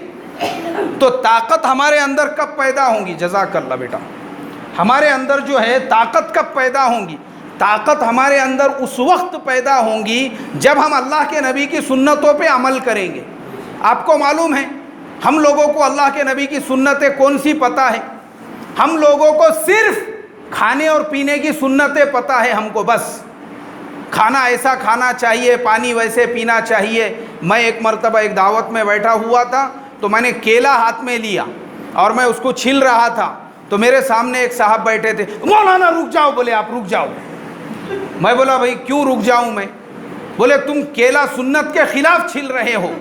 تو طاقت ہمارے اندر کب پیدا ہوں گی؟ جزاک اللہ بیٹا، ہمارے اندر جو ہے طاقت کب پیدا ہوں گی؟ طاقت ہمارے اندر اس وقت پیدا ہوں گی جب ہم اللہ کے نبی کی سنتوں پہ عمل کریں گے۔ آپ کو معلوم ہے ہم لوگوں کو اللہ کے نبی کی سنتیں کون سی پتہ ہے؟ ہم لوگوں کو صرف کھانے اور پینے کی سنتیں پتہ ہے، ہم کو بس کھانا ایسا کھانا چاہیے، پانی ویسے پینا چاہیے۔ میں ایک مرتبہ ایک دعوت میں بیٹھا ہوا تھا تو میں نے کیلا ہاتھ میں لیا اور میں اس کو چھل رہا تھا، تو میرے سامنے ایک صاحب بیٹھے تھے، مولانا رک جاؤ، بولے آپ رک جاؤ۔ میں بولا بھائی کیوں رک جاؤں میں؟ بولے تم کیلا سنت کے خلاف چھل رہے ہو۔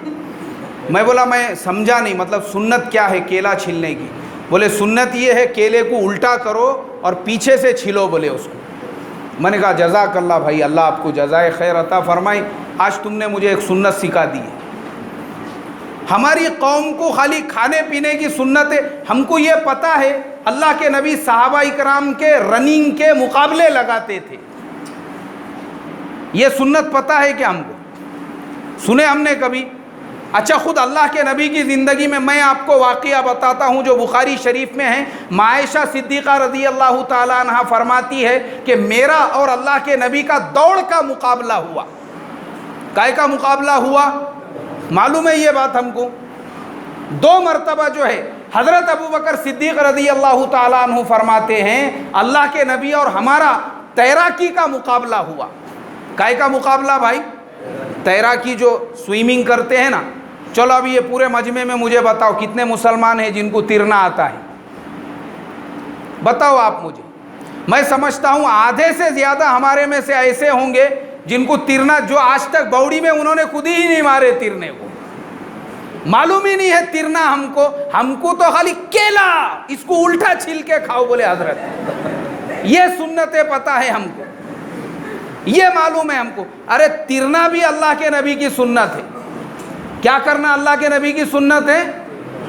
میں بولا میں سمجھا نہیں، مطلب سنت کیا ہے کیلا چھلنے کی؟ بولے سنت یہ ہے کیلے کو الٹا کرو اور پیچھے سے چھلو، بولے اس کو۔ میں نے کہا جزاک اللہ بھائی، اللہ آپ کو جزائے خیر عطا فرمائے، آج تم نے مجھے ایک سنت سکھا دی ہے۔ ہماری قوم کو خالی کھانے پینے کی سنت ہے، ہم کو یہ پتہ ہے اللہ کے نبی صحابہ اکرام کے رننگ کے مقابلے لگاتے تھے، یہ سنت پتہ ہے کہ ہم کو سنے ہم نے کبھی؟ اچھا خود اللہ کے نبی کی زندگی میں آپ کو واقعہ بتاتا ہوں جو بخاری شریف میں ہے۔ عائشہ صدیقہ رضی اللہ تعالیٰ عنہ فرماتی ہے کہ میرا اور اللہ کے نبی کا دوڑ کا مقابلہ ہوا۔ کائے کا مقابلہ ہوا؟ معلوم ہے یہ بات ہم کو؟ 2 مرتبہ جو ہے حضرت ابوبکر صدیق رضی اللہ تعالیٰ عنہ فرماتے ہیں اللہ کے نبی اور ہمارا تیراکی کا مقابلہ ہوا۔ کائے کا مقابلہ بھائی؟ تیراکی، جو سوئمنگ کرتے ہیں نا۔ چلو ابھی یہ پورے مجمع میں مجھے بتاؤ کتنے مسلمان ہیں جن کو تیرنا آتا ہے؟ بتاؤ آپ مجھے۔ میں سمجھتا ہوں آدھے سے زیادہ ہمارے میں سے ایسے ہوں گے جن کو تیرنا، جو آج تک باوڑی میں انہوں نے خود ہی نہیں مارے تیرنے کو، معلوم ہی نہیں ہے تیرنا ہم کو تو خالی کیلا اس کو الٹا چھیل کے کھاؤ، بولے حضرت یہ سنتیں پتہ ہے ہم کو، یہ معلوم ہے ہم کو۔ ارے تیرنا بھی اللہ کے نبی کی سنت ہے۔ کیا کرنا اللہ کے نبی کی سنت ہے؟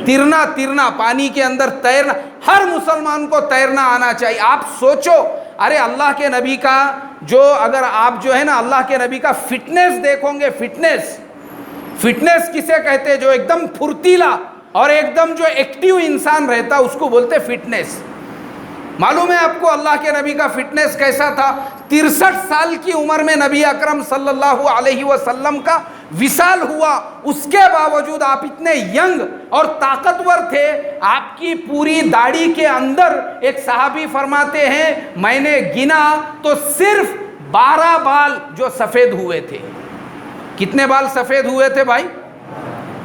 تیرنا، پانی کے اندر تیرنا، ہر مسلمان کو تیرنا آنا چاہیے۔ آپ سوچو، ارے اللہ کے نبی کا جو، اگر آپ جو ہے نا اللہ کے نبی کا فٹنس دیکھو گے، فٹنس کسے کہتے ہیں؟ جو ایک دم پھرتیلا اور ایک دم جو ایکٹیو انسان رہتا اس کو بولتے فٹنس۔ معلوم ہے آپ کو اللہ کے نبی کا فٹنس کیسا تھا؟ 63 سال کی عمر میں نبی اکرم صلی اللہ علیہ وسلم کا وصال ہوا، اس کے باوجود آپ اتنے ینگ اور طاقتور تھے، آپ کی پوری داڑھی کے اندر ایک صحابی فرماتے ہیں میں نے گنا تو صرف 12 بال جو سفید ہوئے تھے۔ کتنے بال سفید ہوئے تھے بھائی؟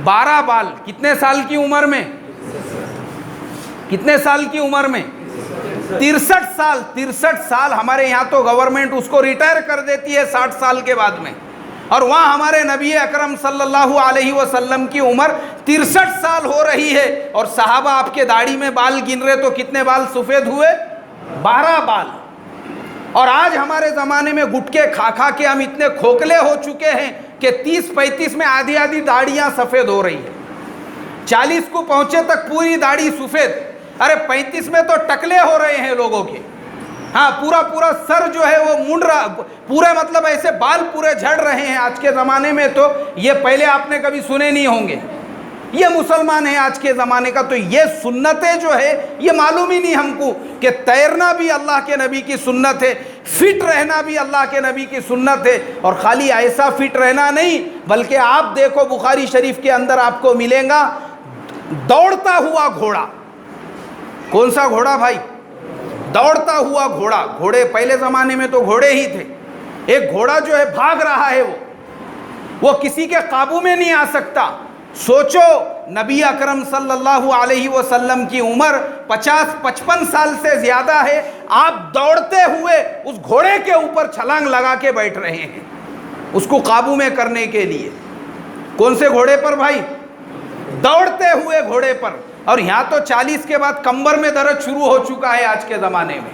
12 بال۔ کتنے سال کی عمر میں؟ کتنے سال کی عمر میں؟ 63 سال۔ ہمارے یہاں تو گورنمنٹ اس کو ریٹائر کر دیتی ہے 60 سال کے بعد میں، اور وہاں ہمارے نبی اکرم صلی اللہ علیہ وسلم کی عمر 63 سال ہو رہی ہے، اور صحابہ آپ کے داڑھی میں بال گن رہے تو کتنے بال سفید ہوئے؟ 12 بال۔ اور آج ہمارے زمانے میں گٹکے کھا کے ہم اتنے کھوکھلے ہو چکے ہیں کہ 30-35 میں آدھی داڑیاں سفید ہو رہی ہے، 40 کو پہنچے تک پوری داڑھی سفید، ارے 35 میں تو ٹکلے ہو رہے ہیں لوگوں کے۔ ہاں پورا سر جو ہے وہ منڈ رہا، پورے مطلب ایسے بال پورے جھڑ رہے ہیں آج کے زمانے میں، تو یہ پہلے آپ نے کبھی سنے نہیں ہوں گے۔ یہ مسلمان ہیں آج کے زمانے کا، تو یہ سنتیں جو ہے یہ معلوم ہی نہیں ہم کو کہ تیرنا بھی اللہ کے نبی کی سنت ہے، فٹ رہنا بھی اللہ کے نبی کی سنت ہے۔ اور خالی ایسا فٹ رہنا نہیں، بلکہ آپ دیکھو بخاری شریف کے اندر آپ کو ملے گا دوڑتا ہوا گھوڑا۔ کون سا گھوڑا بھائی؟ دوڑتا ہوا گھوڑا۔ گھوڑے پہلے زمانے میں تو گھوڑے ہی تھے، ایک گھوڑا جو ہے بھاگ رہا ہے، وہ کسی کے قابو میں نہیں آ سکتا۔ سوچو نبی اکرم صلی اللہ علیہ وسلم کی عمر 50-55 سال سے زیادہ ہے، آپ دوڑتے ہوئے اس گھوڑے کے اوپر چھلانگ لگا کے بیٹھ رہے ہیں اس کو قابو میں کرنے کے لیے۔ کون سے گھوڑے پر بھائی؟ دوڑتے ہوئے گھوڑے پر۔ اور یہاں تو 40 کے بعد کمبر میں درد شروع ہو چکا ہے آج کے زمانے میں،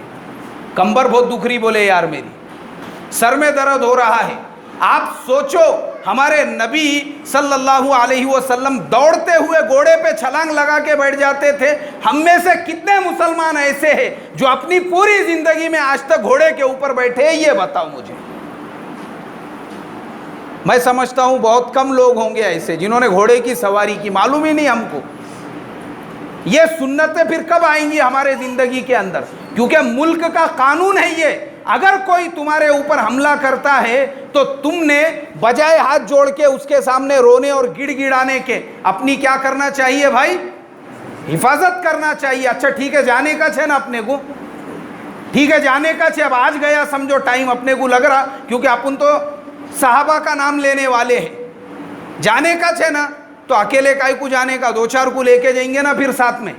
کمبر بہت دکھ رہی، بولے یار میری سر میں درد ہو رہا ہے، آپ سوچو ہمارے نبی صلی اللہ علیہ وسلم دوڑتے ہوئے گھوڑے پہ چھلانگ لگا کے بیٹھ جاتے تھے. ہم میں سے کتنے مسلمان ایسے ہیں جو اپنی پوری زندگی میں آج تک گھوڑے کے اوپر بیٹھے ہیں؟ یہ بتاؤ مجھے. میں سمجھتا ہوں بہت کم لوگ ہوں گے ایسے جنہوں نے گھوڑے کی سواری کی. معلوم ہی نہیں ہم کو. یہ سنتیں پھر کب آئیں گی ہمارے زندگی کے اندر؟ کیونکہ ملک کا قانون ہے یہ. اگر کوئی تمہارے اوپر حملہ کرتا ہے تو تم نے بجائے ہاتھ جوڑ کے اس کے سامنے رونے اور گڑ گڑانے کے اپنی کیا کرنا چاہیے بھائی؟ حفاظت کرنا چاہیے. اچھا ٹھیک ہے جانے کا چھے نا اپنے کو, ٹھیک ہے جانے کا چھے. اب آج گیا سمجھو ٹائم اپنے کو لگ رہا, کیونکہ اپن تو صحابہ کا نام لینے والے ہیں. جانے کا چھے نا تو اکیلے کائی کو جانے کا, 2-4 کو لے کے جائیں گے نا پھر ساتھ میں.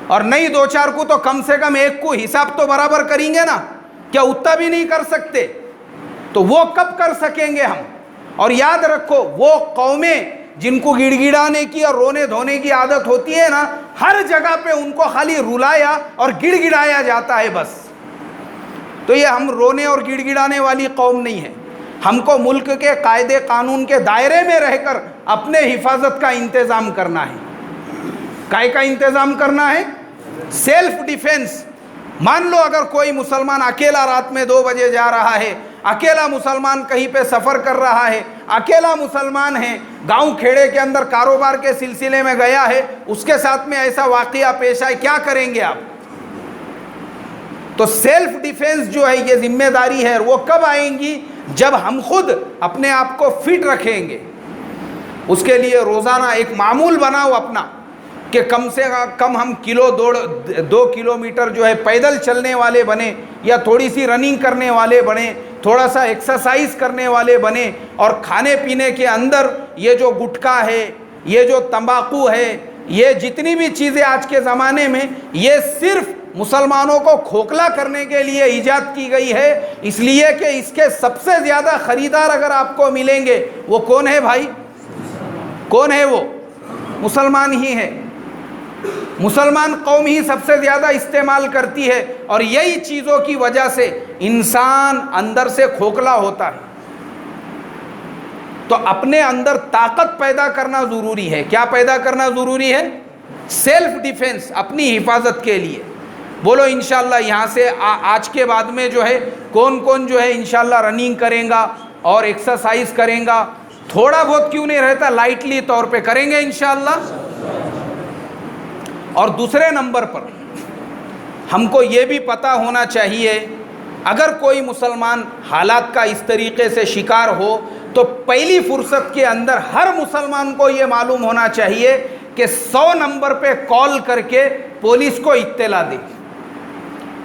اور نہیں 2-4 کو تو کم سے کم ایک کو حساب تو برابر کریں گے نا. کیا اتنا بھی نہیں کر سکتے؟ تو وہ کب کر سکیں گے ہم؟ اور یاد رکھو وہ قومیں جن کو گڑ گڑانے کی اور رونے دھونے کی عادت ہوتی ہے نا, ہر جگہ پہ ان کو خالی رلایا اور گڑ گڑایا جاتا ہے بس. تو یہ ہم رونے اور گڑ گڑانے والی قوم نہیں ہے. ہم کو ملک کے قاعدے قانون کے دائرے میں رہ کر اپنے حفاظت کا انتظام کرنا ہے. کائے کا انتظام کرنا ہے؟ Self defence. مان لو اگر کوئی مسلمان اکیلا رات میں 2 بجے جا رہا ہے, اکیلا مسلمان کہیں پہ سفر کر رہا ہے, اکیلا مسلمان ہے گاؤں کھیڑے کے اندر کاروبار کے سلسلے میں گیا ہے, اس کے ساتھ میں ایسا واقعہ پیش آئے, کیا کریں گے آپ؟ تو سیلف ڈیفینس جو ہے یہ ذمہ داری ہے. وہ کب آئیں گی؟ جب ہم خود اپنے آپ کو فٹ رکھیں گے. اس کے لیے روزانہ ایک معمول بناؤ اپنا کہ کم سے کم ہم 2 کلومیٹر جو ہے پیدل چلنے والے بنے, یا تھوڑی سی رننگ کرنے والے بنے, تھوڑا سا ایکسرسائز کرنے والے بنے. اور کھانے پینے کے اندر یہ جو گٹکا ہے, یہ جو تمباکو ہے, یہ جتنی بھی چیزیں آج کے زمانے میں یہ صرف مسلمانوں کو کھوکھلا کرنے کے لیے ایجاد کی گئی ہے. اس لیے کہ اس کے سب سے زیادہ خریدار اگر آپ کو ملیں گے وہ کون ہے بھائی؟ کون ہے وہ؟ مسلمان ہی ہے. مسلمان قوم ہی سب سے زیادہ استعمال کرتی ہے. اور یہی چیزوں کی وجہ سے انسان اندر سے کھوکھلا ہوتا ہے. تو اپنے اندر طاقت پیدا کرنا ضروری ہے. کیا پیدا کرنا ضروری ہے؟ سیلف ڈیفینس, اپنی حفاظت کے لیے. بولو انشاءاللہ یہاں سے آج کے بعد میں جو ہے کون کون جو ہے انشاءاللہ رننگ کریں گا اور ایکسرسائز کریں گا؟ تھوڑا بہت کیوں نہیں رہتا, لائٹلی طور پہ کریں گے انشاءاللہ. اور دوسرے نمبر پر ہم کو یہ بھی پتہ ہونا چاہیے, اگر کوئی مسلمان حالات کا اس طریقے سے شکار ہو تو پہلی فرصت کے اندر ہر مسلمان کو یہ معلوم ہونا چاہیے کہ 100 نمبر پہ کال کر کے پولیس کو اطلاع دے.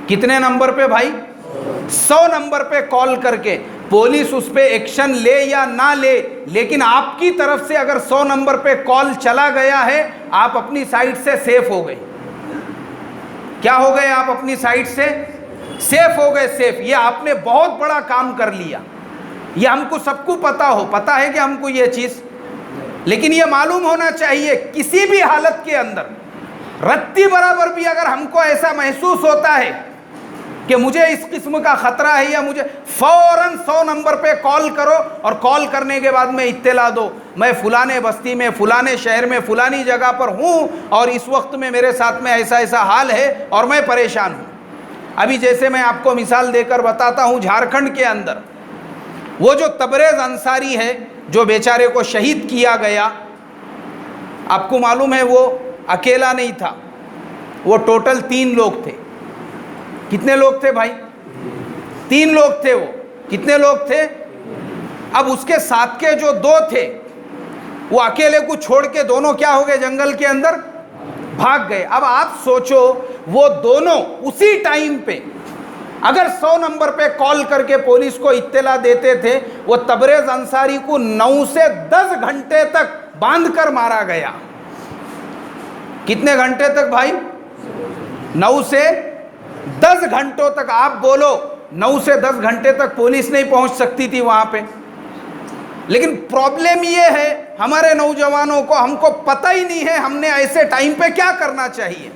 کتنے نمبر پہ بھائی؟ 100 نمبر پہ کال کر کے پولیس اس پہ ایکشن لے یا نہ لے, لیکن آپ کی طرف سے اگر 100 نمبر پہ کال چلا گیا ہے, آپ اپنی سائٹ سے سیف ہو گئے. کیا ہو گئے؟ آپ اپنی سائٹ سے سیف ہو گئے. سیف, یہ آپ نے بہت بڑا کام کر لیا. یہ ہم کو سب کو پتہ ہے کہ ہم کو یہ چیز, لیکن یہ معلوم ہونا چاہیے کسی بھی حالت کے اندر رتی برابر بھی اگر ہم کو ایسا محسوس ہوتا ہے کہ مجھے اس قسم کا خطرہ ہے, یا مجھے فوراً 100 نمبر پہ کال کرو, اور کال کرنے کے بعد میں اطلاع دو میں فلانے بستی میں, فلانے شہر میں, فلانی جگہ پر ہوں, اور اس وقت میں میرے ساتھ میں ایسا ایسا حال ہے اور میں پریشان ہوں. ابھی جیسے میں آپ کو مثال دے کر بتاتا ہوں, جھارکھنڈ کے اندر وہ جو تبریز انصاری ہے جو بیچارے کو شہید کیا گیا, آپ کو معلوم ہے وہ اکیلا نہیں تھا, وہ ٹوٹل 3 لوگ تھے. کتنے لوگ تھے بھائی؟ 3 لوگ تھے. وہ کتنے لوگ تھے؟ اب اس کے ساتھ کے جو 2 تھے وہ اکیلے کو چھوڑ کے دونوں کیا ہو گئے؟ جنگل کے اندر بھاگ گئے. اب آپ سوچو وہ دونوں اسی ٹائم پہ اگر 100 نمبر پہ کال کر کے پولیس کو اطلاع دیتے تھے, وہ تبریز انصاری کو 9 سے 10 گھنٹے تک باندھ کر مارا گیا. کتنے گھنٹے تک بھائی؟ 9 سے 10 گھنٹوں تک. آپ بولو 9 سے 10 گھنٹے تک پولیس نہیں پہنچ سکتی تھی وہاں پہ. لیکن پرابلم یہ ہے ہمارے نوجوانوں کو, ہم کو پتہ ہی نہیں ہے ہم نے ایسے ٹائم پہ کیا کرنا چاہیے.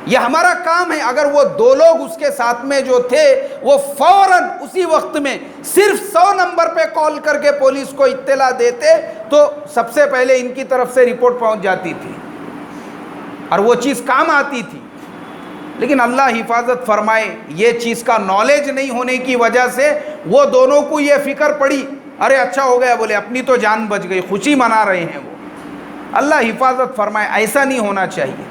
یہ ہمارا کام ہے. اگر وہ 2 لوگ اس کے ساتھ میں جو تھے وہ فوراً اسی وقت میں صرف 100 نمبر پہ کال کر کے پولیس کو اطلاع دیتے تو سب سے پہلے ان کی طرف سے رپورٹ پہنچ جاتی تھی اور وہ چیز کام آتی تھی. لیکن اللہ حفاظت فرمائے, یہ چیز کا نالج نہیں ہونے کی وجہ سے وہ دونوں کو یہ فکر پڑی, ارے اچھا ہو گیا, بولے اپنی تو جان بچ گئی, خوشی منا رہے ہیں وہ. اللہ حفاظت فرمائے, ایسا نہیں ہونا چاہیے.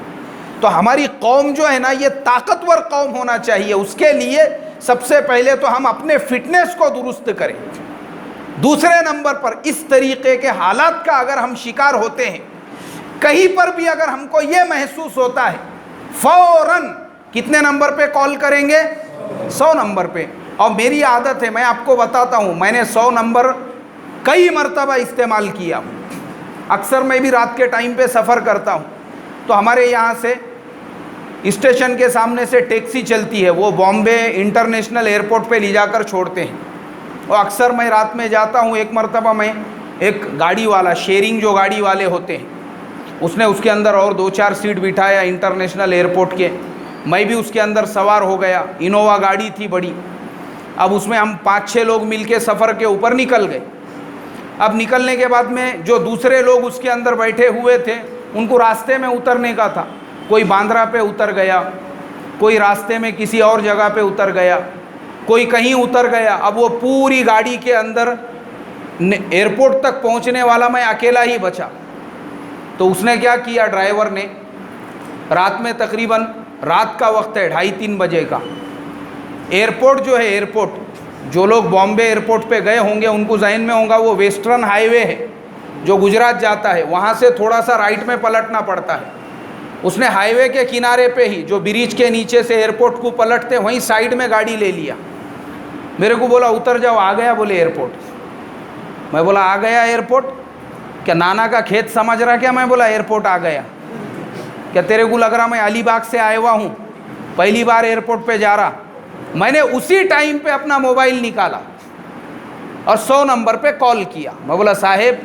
تو ہماری قوم جو ہے نا یہ طاقتور قوم ہونا چاہیے. اس کے لیے سب سے پہلے تو ہم اپنے فٹنس کو درست کریں. دوسرے نمبر پر اس طریقے کے حالات کا اگر ہم شکار ہوتے ہیں, کہیں پر بھی اگر ہم کو یہ محسوس ہوتا ہے, فوراً کتنے نمبر پہ کال کریں گے؟ 100 نمبر پہ. اور میری عادت ہے, میں آپ کو بتاتا ہوں, میں نے 100 نمبر کئی مرتبہ استعمال کیا ہوں. اکثر میں بھی رات کے ٹائم پہ سفر کرتا ہوں تو ہمارے یہاں سے اسٹیشن کے سامنے سے ٹیکسی چلتی ہے, وہ بامبے انٹرنیشنل ایئرپورٹ پہ لے جا کر چھوڑتے ہیں. اور اکثر میں رات میں جاتا ہوں. ایک مرتبہ میں ایک گاڑی والا, شیئرنگ جو گاڑی والے ہوتے ہیں, اس نے اس کے اندر اور 2-4 سیٹ بٹھایا انٹرنیشنل ایئرپورٹ کے. میں بھی اس کے اندر سوار ہو گیا. انووا گاڑی تھی بڑی. اب اس میں ہم 5-6 لوگ مل کے سفر کے اوپر نکل گئے. اب نکلنے کے بعد میں جو دوسرے لوگ اس کے اندر بیٹھے ہوئے تھے ان کو راستے میں اترنے کا تھا. کوئی باندرا پہ اتر گیا, کوئی راستے میں کسی اور جگہ پہ اتر گیا, کوئی کہیں اتر گیا. اب وہ پوری گاڑی کے اندر ایئرپورٹ تک پہنچنے والا میں اکیلا ہی بچا. تو اس نے کیا کیا, ڈرائیور نے رات میں تقریباً رات کا وقت ہے 2:30-3 بجے کا, ایئرپورٹ جو ہے ایئرپورٹ, جو لوگ بامبے ایئرپورٹ پہ گئے ہوں گے ان کو ذہن میں ہوگا وہ ویسٹرن ہائی وے ہے جو گجرات جاتا ہے, وہاں سے تھوڑا سا رائٹ میں پلٹنا پڑتا ہے. اس نے ہائی وے کے کنارے پہ ہی جو برج کے نیچے سے ایئرپورٹ کو پلٹتے وہیں سائڈ میں گاڑی لے لیا. میرے کو بولا اتر جاؤ. آ گیا بولے ایئرپورٹ. میں بولا آ گیا ایئرپورٹ؟ کیا نانا کا کھیت سمجھ رہا کیا؟ میں بولا ایئرپورٹ آ گیا. کیا تیرے کو لگ رہا میں علی باغ سے آیا ہوا ہوں, پہلی بار ایئرپورٹ پہ جا رہا؟ میں نے اسی ٹائم پہ اپنا موبائل نکالا اور 100 نمبر پہ کال کیا. میں بولا صاحب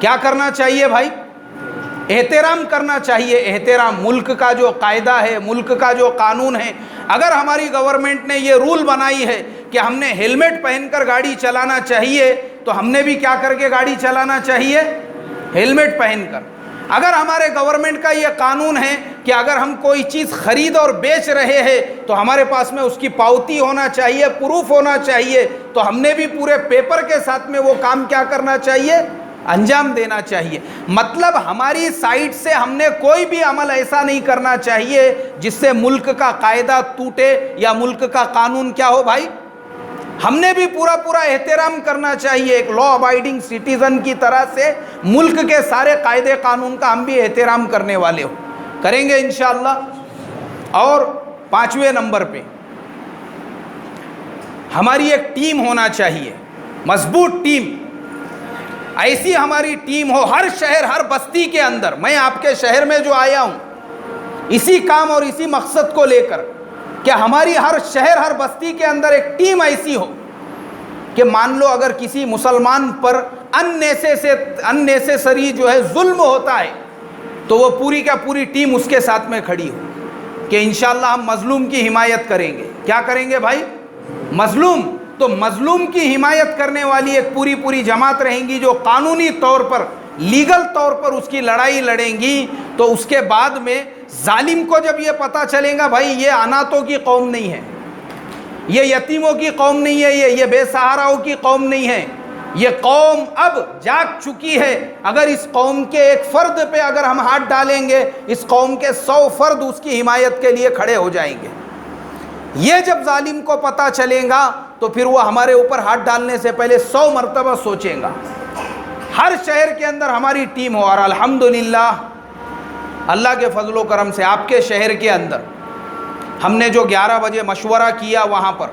کیا کرنا چاہیے بھائی؟ احترام کرنا چاہیے. احترام ملک کا جو قاعدہ ہے, ملک کا جو قانون ہے, اگر ہماری گورنمنٹ نے یہ رول بنائی ہے کہ ہم نے ہیلمٹ پہن کر گاڑی چلانا چاہیے, تو ہم نے بھی کیا کر کے گاڑی چلانا چاہیے؟ ہیلمٹ پہن کر. اگر ہمارے گورنمنٹ کا یہ قانون ہے کہ اگر ہم کوئی چیز خرید اور بیچ رہے ہیں تو ہمارے پاس میں اس کی پاوتی ہونا چاہیے, پروف ہونا چاہیے, تو ہم نے بھی پورے پیپر کے ساتھ میں وہ کام کیا کرنا چاہیے؟ انجام دینا چاہیے. مطلب ہماری سائٹ سے ہم نے کوئی بھی عمل ایسا نہیں کرنا چاہیے جس سے ملک کا قاعدہ ٹوٹے یا ملک کا قانون کیا ہو بھائی. ہم نے بھی پورا احترام کرنا چاہیے, ایک لا ابائڈنگ سٹیزن کی طرح سے ملک کے سارے قاعدے قانون کا ہم بھی احترام کرنے والے ہو, کریں گے انشاءاللہ. اور 5ویں نمبر پہ ہماری ایک ٹیم ہونا چاہیے, مضبوط ٹیم. ایسی ہماری ٹیم ہو ہر شہر ہر بستی کے اندر. میں آپ کے شہر میں جو آیا ہوں اسی کام اور اسی مقصد کو لے کر کہ ہماری ہر شہر ہر بستی کے اندر ایک ٹیم ایسی ہو کہ مان لو اگر کسی مسلمان پر اننیسیسری جو ہے ظلم ہوتا ہے تو وہ پوری کا پوری ٹیم اس کے ساتھ میں کھڑی ہو کہ انشاءاللہ ہم مظلوم کی حمایت کریں گے. کیا کریں گے بھائی؟ مظلوم. تو مظلوم کی حمایت کرنے والی ایک پوری جماعت رہیں گی جو قانونی طور پر لیگل طور پر اس کی لڑائی لڑیں گی. تو اس کے بعد میں ظالم کو جب یہ پتہ چلے گا بھائی یہ اناتوں کی قوم نہیں ہے, یہ یتیموں کی قوم نہیں ہے, یہ بے سہاراؤں کی قوم نہیں ہے, یہ قوم اب جاگ چکی ہے. اگر اس قوم کے ایک فرد پہ اگر ہم ہاتھ ڈالیں گے اس قوم کے 100 فرد اس کی حمایت کے لیے کھڑے ہو جائیں گے. یہ جب ظالم کو پتہ چلے گا تو پھر وہ ہمارے اوپر ہاتھ ڈالنے سے پہلے 100 مرتبہ سوچیں گا. ہر شہر کے اندر ہماری ٹیم ہو. اور الحمدللہ اللہ کے فضل و کرم سے آپ کے شہر کے اندر ہم نے جو 11 بجے مشورہ کیا وہاں پر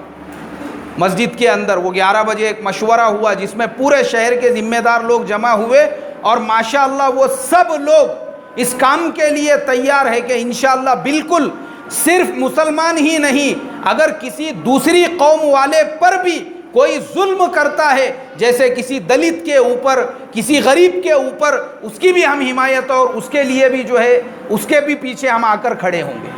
مسجد کے اندر, وہ 11 بجے ایک مشورہ ہوا جس میں پورے شہر کے ذمہ دار لوگ جمع ہوئے اور ماشاءاللہ وہ سب لوگ اس کام کے لیے تیار ہے کہ انشاءاللہ بالکل صرف مسلمان ہی نہیں, اگر کسی دوسری قوم والے پر بھی کوئی ظلم کرتا ہے جیسے کسی دلت کے اوپر, کسی غریب کے اوپر, اس کی بھی ہم حمایت اور اس کے لیے بھی جو ہے اس کے بھی پیچھے ہم آ کر کھڑے ہوں گے.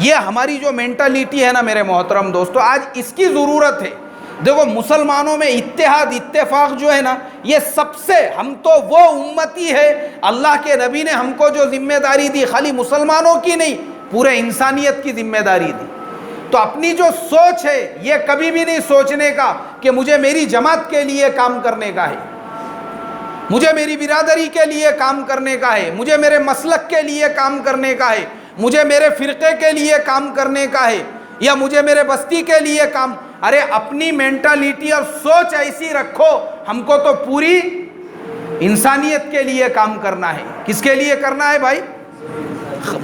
یہ ہماری جو مینٹالیٹی ہے نا میرے محترم دوستو, آج اس کی ضرورت ہے. دیکھو مسلمانوں میں اتحاد اتفاق جو ہے نا یہ سب سے, ہم تو وہ امتی ہے, اللہ کے نبی نے ہم کو جو ذمہ داری دی خالی مسلمانوں کی نہیں پورے انسانیت کی ذمہ داری دی. تو اپنی جو سوچ ہے یہ کبھی بھی نہیں سوچنے کا کہ مجھے میری جماعت کے لیے کام کرنے کا ہے, مجھے میری برادری کے لیے کام کرنے کا ہے, مجھے میرے مسلک کے لیے کام کرنے کا ہے, مجھے میرے فرقے کے لیے کام کرنے کا ہے, یا مجھے میرے بستی کے لیے کام. ارے اپنی مینٹالیٹی اور سوچ ایسی رکھو, ہم کو تو پوری انسانیت کے لیے کام کرنا ہے. کس کے لیے کرنا ہے بھائی؟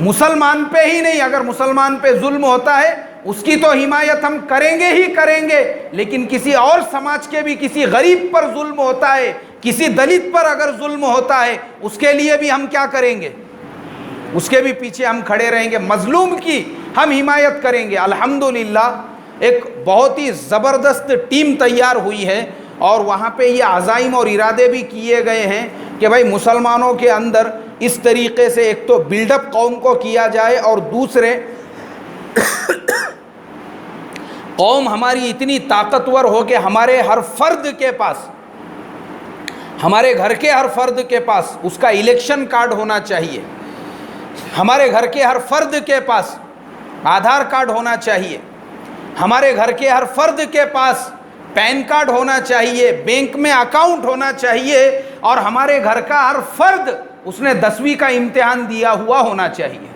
مسلمان پہ ہی نہیں. اگر مسلمان پہ ظلم ہوتا ہے اس کی تو حمایت ہم کریں گے ہی کریں گے, لیکن کسی اور سماج کے بھی کسی غریب پر ظلم ہوتا ہے, کسی دلت پر اگر ظلم ہوتا ہے اس کے لیے بھی ہم کیا کریں گے؟ اس کے بھی پیچھے ہم کھڑے رہیں گے, مظلوم کی ہم حمایت کریں گے. الحمدللہ ایک بہت ہی زبردست ٹیم تیار ہوئی ہے اور وہاں پہ یہ عزائم اور ارادے بھی کیے گئے ہیں کہ بھائی مسلمانوں کے اندر اس طریقے سے ایک تو بلڈ اپ قوم کو کیا جائے اور دوسرے قوم ہماری اتنی طاقتور ہو کہ ہمارے ہر فرد کے پاس, ہمارے گھر کے ہر فرد کے پاس اس کا الیکشن کارڈ ہونا چاہیے, ہمارے گھر کے ہر فرد کے پاس آدھار کارڈ ہونا چاہیے, ہمارے گھر کے ہر فرد کے پاس پین کارڈ ہونا چاہیے, بینک میں اکاؤنٹ ہونا چاہیے, اور ہمارے گھر کا ہر فرد اس نے 10ویں کا امتحان دیا ہوا ہونا چاہیے.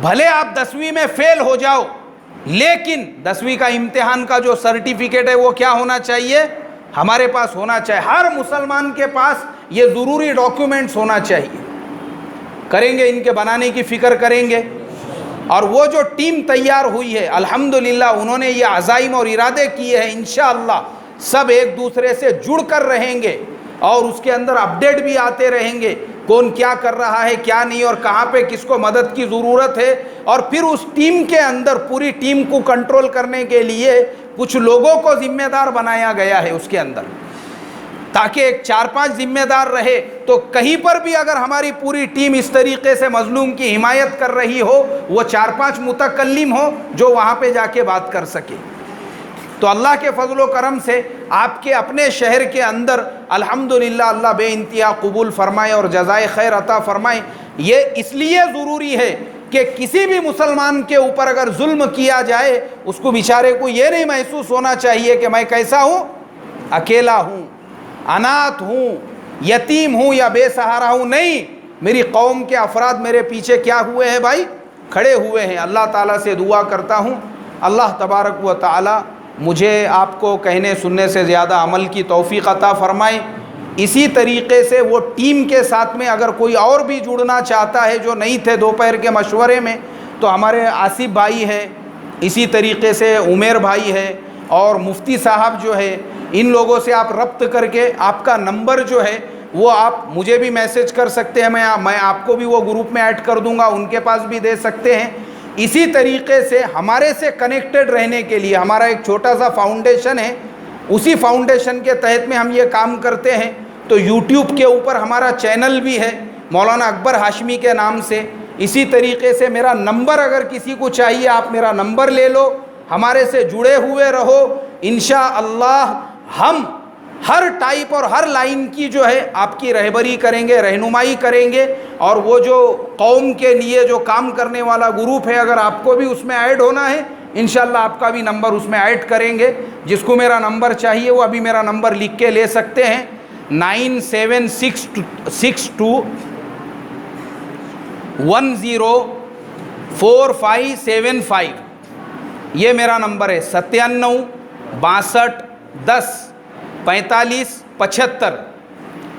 بھلے آپ 10ویں میں فیل ہو جاؤ لیکن 10ویں کا امتحان کا جو سرٹیفکیٹ ہے وہ کیا ہونا چاہیے؟ ہمارے پاس ہونا چاہیے. ہر مسلمان کے پاس یہ ضروری ڈاکیومنٹس ہونا چاہیے. کریں گے, ان کے بنانے کی فکر کریں گے. اور وہ جو ٹیم تیار ہوئی ہے الحمدللہ انہوں نے یہ عزائم اور ارادے کیے ہیں, انشاءاللہ سب ایک دوسرے سے جڑ کر رہیں گے اور اس کے اندر اپڈیٹ بھی آتے رہیں گے, کون کیا کر رہا ہے کیا نہیں اور کہاں پہ کس کو مدد کی ضرورت ہے. اور پھر اس ٹیم کے اندر پوری ٹیم کو کنٹرول کرنے کے لیے کچھ لوگوں کو ذمہ دار بنایا گیا ہے اس کے اندر. تاکہ ایک 4-5 ذمہ دار رہے تو کہیں پر بھی اگر ہماری پوری ٹیم اس طریقے سے مظلوم کی حمایت کر رہی ہو، وہ 4-5 متکلم ہو جو وہاں پہ جا کے بات کر سکے۔ تو اللہ کے فضل و کرم سے آپ کے اپنے شہر کے اندر الحمدللہ اللہ بے انتہا قبول فرمائے اور جزائے خیر عطا فرمائے۔ یہ اس لیے ضروری ہے کہ کسی بھی مسلمان کے اوپر اگر ظلم کیا جائے، اس کو بیچارے کو یہ نہیں محسوس ہونا چاہیے کہ میں کیسا ہوں، اکیلا ہوں، انات ہوں، یتیم ہوں یا بے سہارا ہوں۔ نہیں، میری قوم کے افراد میرے پیچھے کیا ہوئے ہیں بھائی، کھڑے ہوئے ہیں۔ اللہ تعالیٰ سے دعا کرتا ہوں اللہ تبارک و تعالیٰ مجھے آپ کو کہنے سننے سے زیادہ عمل کی توفیق عطا فرمائے۔ اسی طریقے سے وہ ٹیم کے ساتھ میں اگر کوئی اور بھی جڑنا چاہتا ہے جو نہیں تھے دوپہر کے مشورے میں، تو ہمارے آصف بھائی ہے، اسی طریقے سے عمیر بھائی ہے، اور مفتی صاحب جو ہے، ان لوگوں سے آپ ربط کر کے آپ کا نمبر جو ہے وہ آپ مجھے بھی میسج کر سکتے ہیں، میں آپ کو بھی وہ گروپ میں ایڈ کر دوں گا، ان کے پاس بھی دے سکتے ہیں۔ اسی طریقے سے ہمارے سے کنیکٹڈ رہنے کے لیے ہمارا ایک چھوٹا سا فاؤنڈیشن ہے، اسی فاؤنڈیشن کے تحت میں ہم یہ کام کرتے ہیں۔ تو یوٹیوب کے اوپر ہمارا چینل بھی ہے مولانا اکبر ہاشمی کے نام سے۔ اسی طریقے سے میرا نمبر اگر کسی کو چاہیے آپ میرا نمبر لے لو، ہمارے سے جڑے ہوئے رہو، انشاءاللہ ہم ہر ٹائپ اور ہر لائن کی جو ہے آپ کی رہبری کریں گے، رہنمائی کریں گے۔ اور وہ جو قوم کے لیے جو کام کرنے والا گروپ ہے، اگر آپ کو بھی اس میں ایڈ ہونا ہے، انشاءاللہ آپ کا بھی نمبر اس میں ایڈ کریں گے۔ جس کو میرا نمبر چاہیے وہ ابھی میرا نمبر لکھ کے لے سکتے ہیں، 9762104575، یہ میرا نمبر ہے، 9762104575،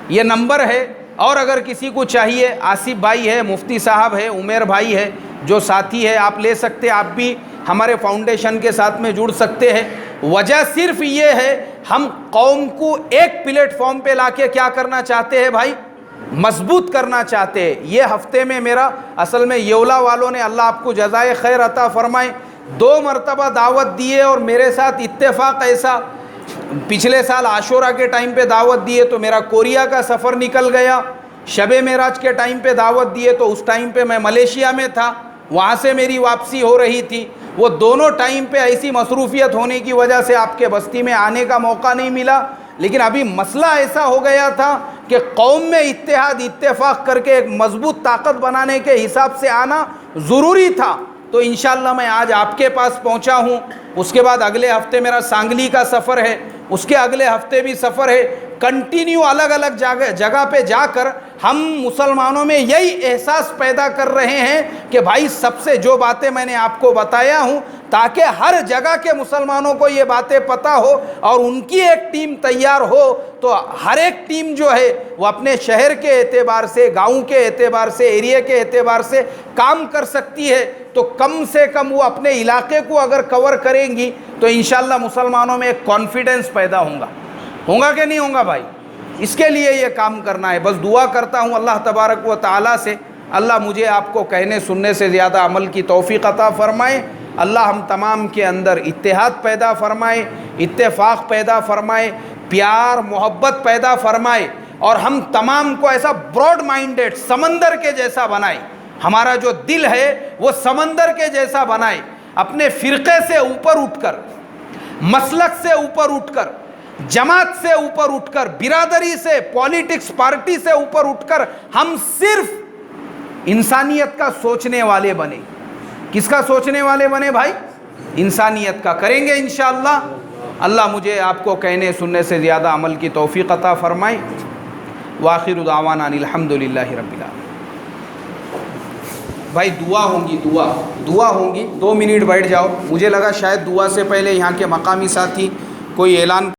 یہ نمبر ہے۔ اور اگر کسی کو چاہیے، آصف بھائی ہے، مفتی صاحب ہے، عمیر بھائی ہے، جو ساتھی ہے آپ لے سکتے ہیں، آپ بھی ہمارے فاؤنڈیشن کے ساتھ میں جڑ سکتے ہیں۔ وجہ صرف یہ ہے ہم قوم کو ایک پلیٹ فارم پہ لا کے کیا کرنا چاہتے ہیں بھائی، مضبوط کرنا چاہتے ہیں۔ یہ ہفتے میں میرا اصل میں یولا والوں نے اللہ آپ کو جزائے خیر عطا فرمائے 2 مرتبہ دعوت دیے، اور میرے ساتھ اتفاق ایسا، پچھلے سال عاشورہ کے ٹائم پہ دعوت دیے تو میرا کوریا کا سفر نکل گیا، شب معراج کے ٹائم پہ دعوت دیے تو اس ٹائم پہ میں ملیشیا میں تھا، وہاں سے میری واپسی ہو رہی تھی۔ وہ دونوں ٹائم پہ ایسی مصروفیت ہونے کی وجہ سے آپ کے بستی میں آنے کا موقع نہیں ملا۔ لیکن ابھی مسئلہ ایسا ہو گیا تھا کہ قوم میں اتحاد اتفاق کر کے ایک مضبوط طاقت بنانے کے حساب سے آنا ضروری تھا۔ تو انشاءاللہ میں آج آپ کے پاس پہنچا ہوں۔ اس کے بعد اگلے ہفتے میرا سانگلی کا سفر ہے، اس کے اگلے ہفتے بھی سفر ہے۔ کنٹینیو الگ الگ جگہ پہ جا کر ہم مسلمانوں میں یہی احساس پیدا کر رہے ہیں کہ بھائی سب سے جو باتیں میں نے آپ کو بتایا ہوں، تاکہ ہر جگہ کے مسلمانوں کو یہ باتیں پتہ ہو اور ان کی ایک ٹیم تیار ہو، تو ہر ایک ٹیم جو ہے وہ اپنے شہر کے اعتبار سے، گاؤں کے اعتبار سے، ایریا کے اعتبار سے کام کر سکتی ہے۔ تو کم سے کم وہ اپنے علاقے کو اگر کور کریں گی تو انشاءاللہ مسلمانوں میں ایک کانفیڈنس پیدا ہوگا کہ نہیں ہوگا بھائی؟ اس کے لیے یہ کام کرنا ہے۔ بس دعا کرتا ہوں اللہ تبارک و تعالیٰ سے، اللہ مجھے آپ کو کہنے سننے سے زیادہ عمل کی توفیق عطا فرمائے۔ اللہ ہم تمام کے اندر اتحاد پیدا فرمائے، اتفاق پیدا فرمائے، پیار محبت پیدا فرمائے، اور ہم تمام کو ایسا براڈ مائنڈڈ سمندر کے جیسا بنائے۔ ہمارا جو دل ہے وہ سمندر کے جیسا بنائے، اپنے فرقے سے اوپر اٹھ کر، مسلک سے اوپر اٹھ کر، جماعت سے اوپر اٹھ کر، برادری سے، پولیٹکس پارٹی سے اوپر اٹھ کر ہم صرف انسانیت کا سوچنے والے بنے۔ کس کا سوچنے والے بنے بھائی؟ انسانیت کا کریں گے انشاءاللہ۔ اللہ مجھے آپ کو کہنے سننے سے زیادہ عمل کی توفیق عطا فرمائے۔ وآخر دعوانا ان الحمدللہ رب العالمین۔ بھائی دعا ہوں گی 2 منٹ بیٹھ جاؤ۔ مجھے لگا شاید دعا سے پہلے یہاں کے مقامی ساتھی کوئی اعلان